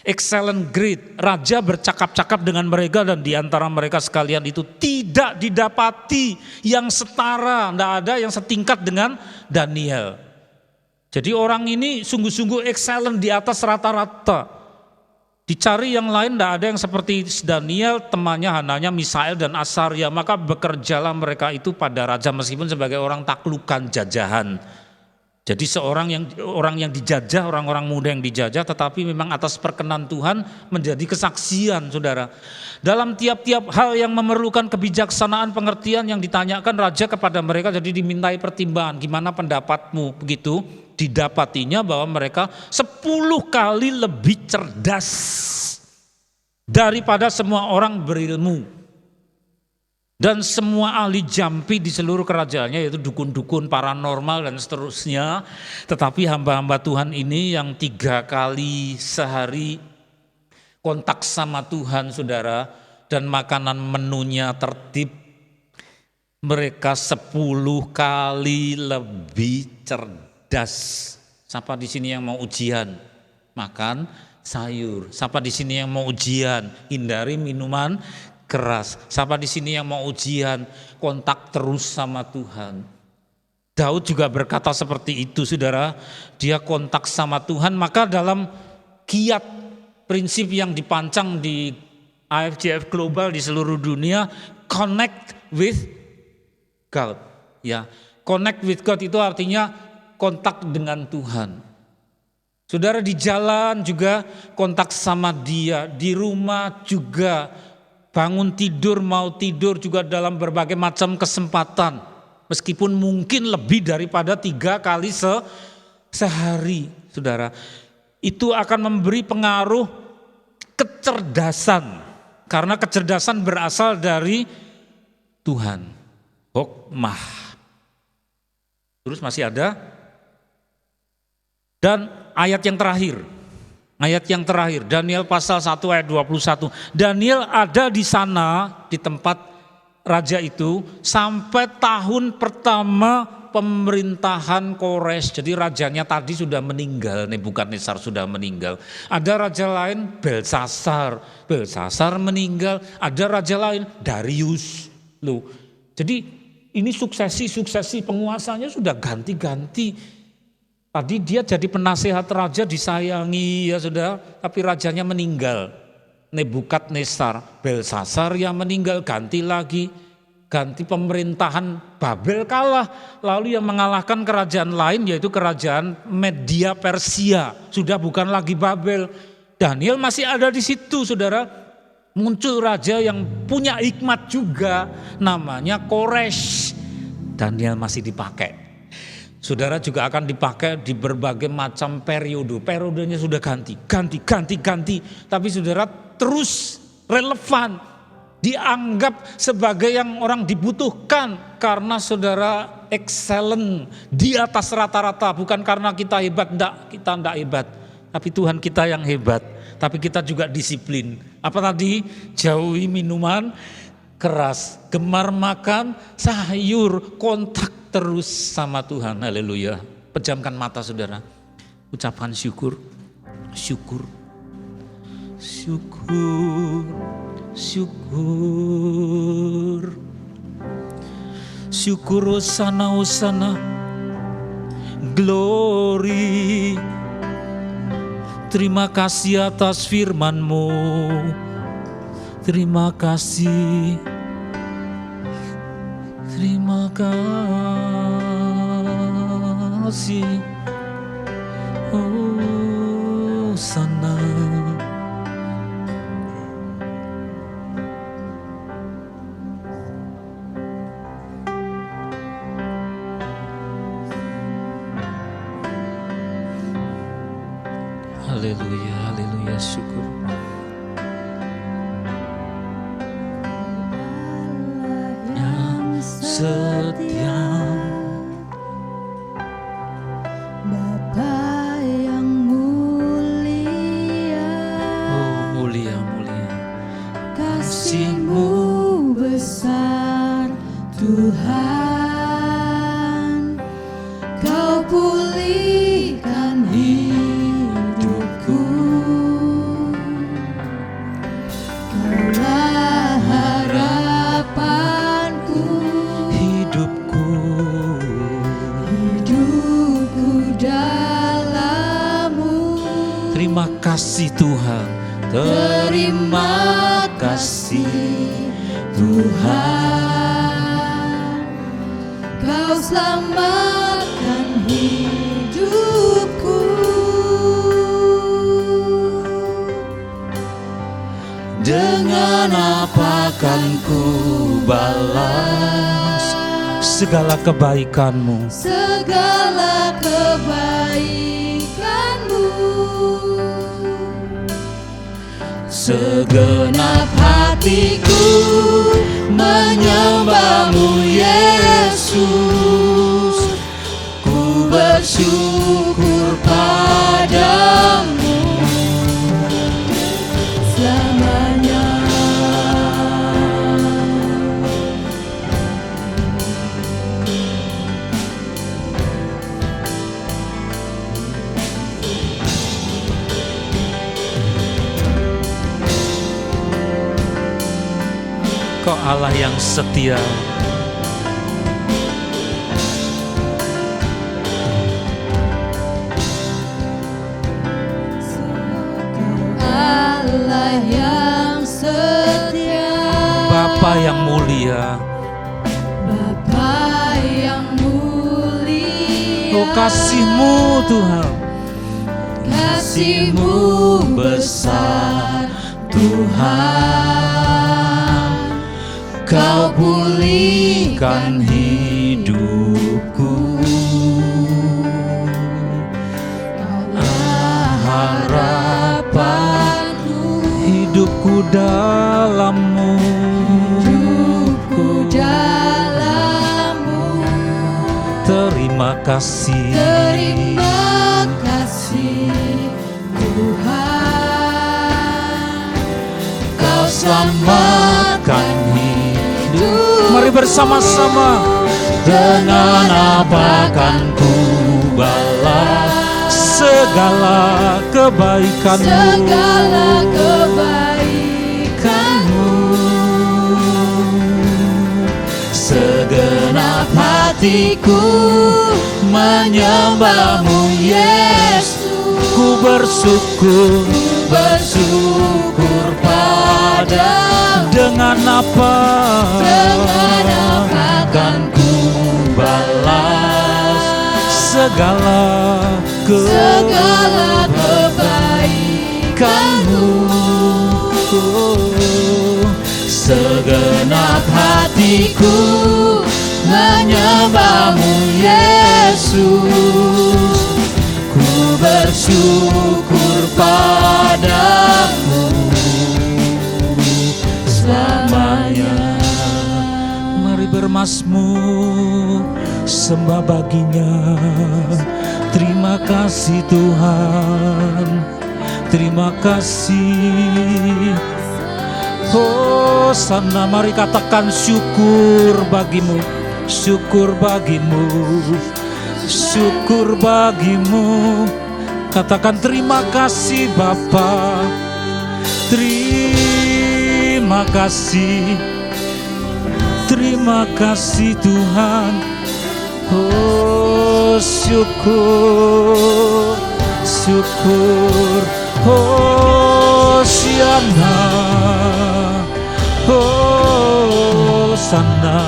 excellent great. Raja bercakap-cakap dengan mereka dan di antara mereka sekalian itu tidak didapati yang setara, tidak ada yang setingkat dengan Daniel. Jadi orang ini sungguh-sungguh excellent di atas rata-rata. Dicari yang lain, tidak ada yang seperti Daniel, temannya Hananya, Misael dan Asaria. Maka bekerjalah mereka itu pada raja meskipun sebagai orang taklukan jajahan. Jadi orang yang dijajah, orang-orang muda yang dijajah, tetapi memang atas perkenan Tuhan menjadi kesaksian, saudara. Dalam tiap-tiap hal yang memerlukan kebijaksanaan pengertian yang ditanyakan raja kepada mereka, jadi dimintai pertimbangan, gimana pendapatmu, begitu. Didapatinya bahwa mereka 10 kali lebih cerdas daripada semua orang berilmu. Dan semua ahli jampi di seluruh kerajaannya, yaitu dukun-dukun, paranormal dan seterusnya. Tetapi hamba-hamba Tuhan ini yang 3 kali sehari kontak sama Tuhan, saudara, dan makanan menunya tertib, mereka 10 kali lebih cerdas. Siapa di sini yang mau ujian? Makan sayur. Siapa di sini yang mau ujian? Hindari minuman keras. Siapa di sini yang mau ujian? Kontak terus sama Tuhan. Daud juga berkata seperti itu, saudara. Dia kontak sama Tuhan. Maka dalam kiat prinsip yang dipancang di IFJF Global di seluruh dunia, connect with God. Ya, connect with God itu artinya kontak dengan Tuhan. Saudara, di jalan juga kontak sama Dia, di rumah juga, bangun tidur, mau tidur juga dalam berbagai macam kesempatan. Meskipun mungkin lebih daripada 3 kali sehari, saudara. Itu akan memberi pengaruh kecerdasan. Karena kecerdasan berasal dari Tuhan. Hikmah. Terus masih ada. Dan ayat yang terakhir, Daniel pasal 1 ayat 21. Daniel ada di sana, di tempat raja itu, sampai tahun pertama pemerintahan Kores. Jadi rajanya tadi sudah meninggal, Nebukadnezar sudah meninggal. Ada raja lain, Belsasar meninggal. Ada raja lain, Darius. Loh, jadi ini suksesi penguasanya sudah ganti-ganti. Tadi dia jadi penasehat raja, disayangi ya sudah, tapi rajanya meninggal. Nebukadnezar, Belsasar yang meninggal, ganti pemerintahan, Babel kalah. Lalu yang mengalahkan kerajaan lain yaitu kerajaan Media Persia, sudah bukan lagi Babel. Daniel masih ada di situ, saudara. Muncul raja yang punya hikmat juga, namanya Kores. Daniel masih dipakai. Saudara juga akan dipakai di berbagai macam periode. Periodenya sudah ganti. Tapi saudara terus relevan. Dianggap sebagai yang orang dibutuhkan. Karena saudara excellent di atas rata-rata. Bukan karena kita hebat, kita tidak hebat. Tapi Tuhan kita yang hebat. Tapi kita juga disiplin. Apa tadi? Jauhi minuman keras. Gemar makan sayur, kontak terus sama Tuhan. Haleluya. Pejamkan mata saudara. Ucapkan syukur. Syukur. Syukur. Syukur. Syukur, hosana, hosana. Glory. Terima kasih atas firman-Mu. Terima kasih. Terima kasih. Oh, sana. Haleluya, haleluya, syukur. Setia, Bapa yang mulia, oh mulia, mulia. kasih-Mu besar Tuhan, Kau pulihkan hidupku, Terima kasih Tuhan. Terima kasih Tuhan, Kau selamatkan hidupku. Dengan apa kan ku balas segala kebaikan-Mu? Segala kebaikan-Mu. Segenap hatiku menyembah-Mu Yesus, ku bersyukur padamu selamanya. Kau Allah yang setia. Allah yang setia, Bapa yang mulia. Bapa yang mulia. Oh, kasih-Mu Tuhan. Kasih-Mu besar Tuhan, Kau pulihkan hidupku. Kaulah harapanku, Hidupku dalam-Mu. hidupku dalam-Mu. Terima kasih. Terima kasih Tuhan, Kau selamatkan hidup. Mari bersama-sama. Dengan apa kan ku balas segala kebaikan-Mu. segala kebaikan-Mu. Segenap hatiku menyembah-Mu Yesus, Ku bersyukur. bersyukur padamu. Dengan apa? Dengan apa kan ku balas segala segala kebaikan-Mu. Segenap hatiku menyembah-Mu Yesus, ku bersyukur padamu selamanya. Mari bermazmur, sembah baginya. Terima kasih Tuhan, terima kasih. Oh sana, mari katakan syukur bagimu, syukur bagimu, syukur bagimu. Katakan terima kasih Bapa, terima kasih, terima kasih Tuhan. Oh syukur, syukur. Oh Siana, oh sana.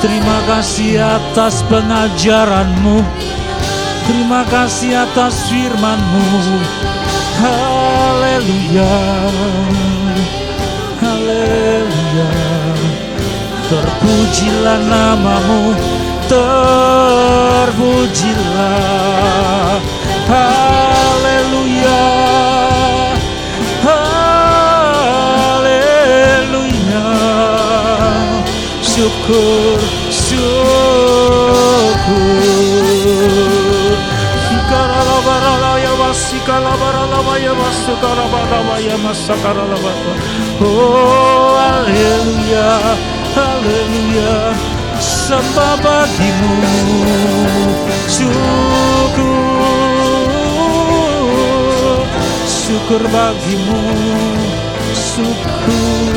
Terima kasih atas pengajaran-Mu, terima kasih atas firman-Mu. Haleluya, haleluya. Terpujilah nama-Mu, terpujilah. Haleluya, haleluya. Syukur, syukur. Karabaralaya wasikalabaralaya wasukarabaralaya masakaralabata. Oh haleluya, haleluya. Sembah bagimu, syukur, syukur bagimu, syukur.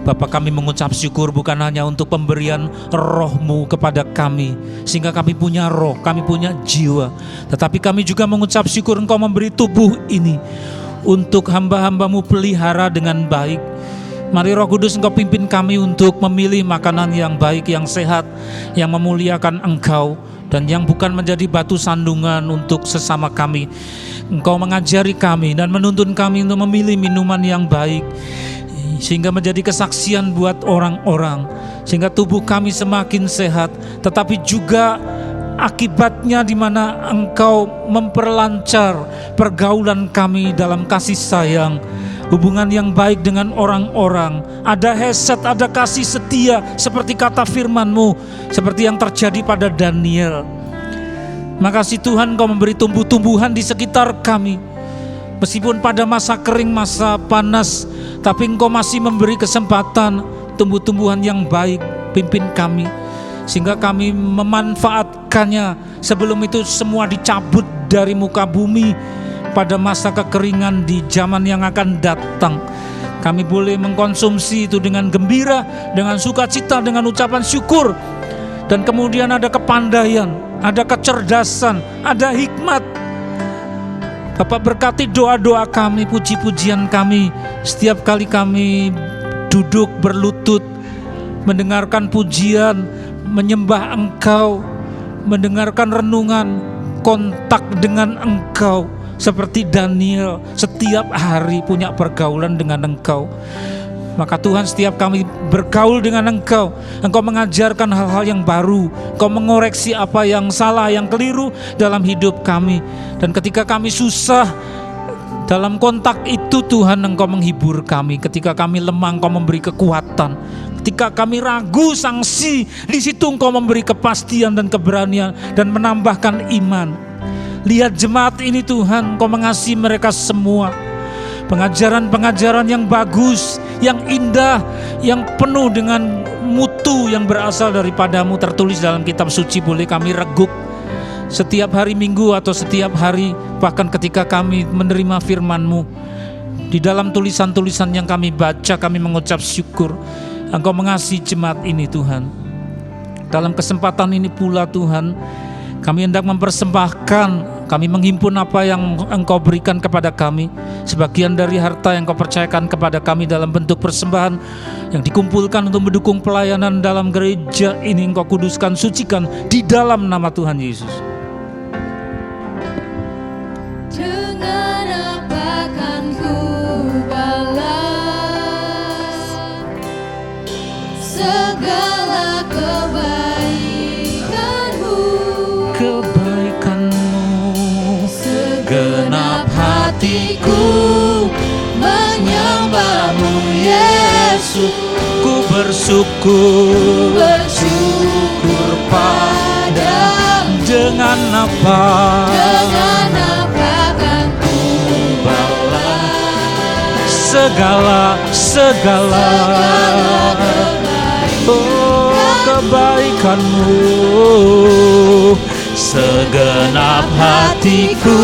Bapa, kami mengucap syukur bukan hanya untuk pemberian roh-Mu kepada kami, sehingga kami punya roh, kami punya jiwa. Tetapi kami juga mengucap syukur Engkau memberi tubuh ini untuk hamba-hamba-Mu pelihara dengan baik. Mari Roh Kudus Engkau pimpin kami untuk memilih makanan yang baik, yang sehat, yang memuliakan Engkau, dan yang bukan menjadi batu sandungan untuk sesama kami. Engkau mengajari kami dan menuntun kami untuk memilih minuman yang baik, sehingga menjadi kesaksian buat orang-orang, sehingga tubuh kami semakin sehat, tetapi juga akibatnya di mana Engkau memperlancar pergaulan kami dalam kasih sayang, hubungan yang baik dengan orang-orang, ada hesed, ada kasih setia seperti kata firman-Mu, seperti yang terjadi pada Daniel. Makasih Tuhan, Engkau memberi tumbuh-tumbuhan di sekitar kami. Meskipun pada masa kering, masa panas, tapi Engkau masih memberi kesempatan tumbuh-tumbuhan yang baik. Pimpin kami sehingga kami memanfaatkannya sebelum itu semua dicabut dari muka bumi pada masa kekeringan di zaman yang akan datang. Kami boleh mengkonsumsi itu dengan gembira, dengan sukacita, dengan ucapan syukur. Dan kemudian ada kepandaian, ada kecerdasan, ada hikmat. Bapak, berkati doa-doa kami, puji-pujian kami setiap kali kami duduk berlutut mendengarkan pujian, menyembah Engkau, mendengarkan renungan, kontak dengan Engkau. Seperti Daniel setiap hari punya pergaulan dengan Engkau. Maka Tuhan, setiap kami bergaul dengan Engkau, Engkau mengajarkan hal-hal yang baru, Engkau mengoreksi apa yang salah, yang keliru dalam hidup kami. Dan ketika kami susah dalam kontak itu, Tuhan, Engkau menghibur kami. Ketika kami lemah, Engkau memberi kekuatan. Ketika kami ragu, sangsi, di situ Engkau memberi kepastian dan keberanian dan menambahkan iman. Lihat jemaat ini Tuhan, Engkau mengasihi mereka semua. Pengajaran-pengajaran yang bagus, yang indah, yang penuh dengan mutu yang berasal daripada-Mu tertulis dalam kitab suci, boleh kami reguk setiap hari Minggu atau setiap hari, bahkan ketika kami menerima firman-Mu. Di dalam tulisan-tulisan yang kami baca, kami mengucap syukur. Engkau mengasihi jemaat ini Tuhan. Dalam kesempatan ini pula Tuhan, kami hendak mempersembahkan, kami menghimpun apa yang Engkau berikan kepada kami. Sebagian dari harta yang Engkau percayakan kepada kami dalam bentuk persembahan yang dikumpulkan untuk mendukung pelayanan dalam gereja ini, Engkau kuduskan, sucikan di dalam nama Tuhan Yesus. Dengan apa kan ku balas segala Kebaikan-Mu, Genap hatiku menyembah-Mu Yesus. ku bersyukur Padamu dengan apa kan ku balas segala oh kebaikan-Mu. Segenap hatiku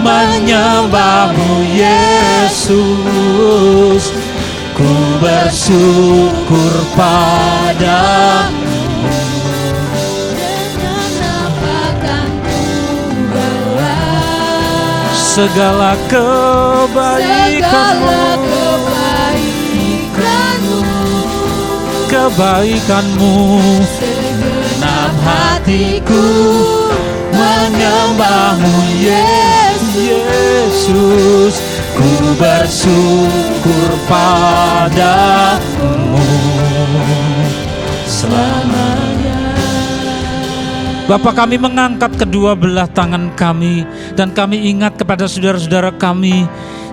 menyembah-Mu Yesus. Ku bersyukur padamu. Dengan apa kan ku balas Segala kebaikan-Mu, kebaikan-Mu. Segenap hatiku menyembah-Mu Yesus. Ku bersyukur padamu selamanya. Bapa, kami mengangkat kedua belah tangan kami dan kami ingat kepada saudara-saudara kami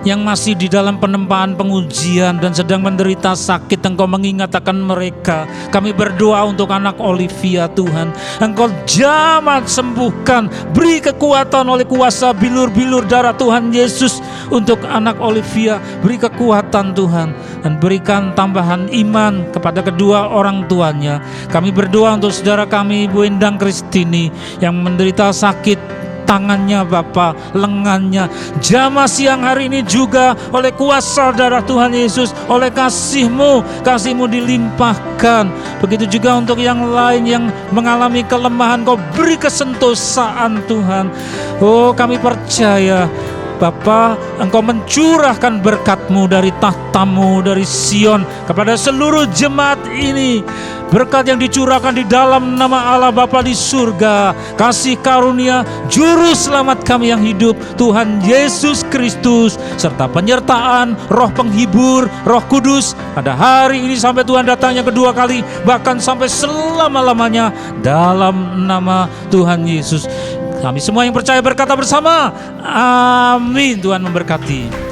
yang masih di dalam penempaan pengujian dan sedang menderita sakit. Engkau mengingat akan mereka. Kami berdoa untuk anak Olivia Tuhan, Engkau jamah sembuhkan, beri kekuatan oleh kuasa bilur-bilur darah Tuhan Yesus untuk anak Olivia. Beri kekuatan Tuhan dan berikan tambahan iman kepada kedua orang tuanya. Kami berdoa untuk saudara kami Ibu Endang Kristini yang menderita sakit tangannya Bapa, lengannya. Jamah siang hari ini juga oleh kuasa darah Tuhan Yesus, oleh kasih-Mu dilimpahkan. Begitu juga untuk yang lain yang mengalami kelemahan, Kau beri kesentosaan Tuhan. Oh, kami percaya Bapa, Engkau mencurahkan berkat-Mu dari tahta-Mu, dari Sion kepada seluruh jemaat ini. Berkat yang dicurahkan di dalam nama Allah Bapa di surga, kasih karunia Juru Selamat kami yang hidup, Tuhan Yesus Kristus, serta penyertaan Roh Penghibur, Roh Kudus pada hari ini sampai Tuhan datangnya kedua kali, bahkan sampai selama-lamanya, dalam nama Tuhan Yesus. Kami semua yang percaya berkata bersama, amin. Tuhan memberkati.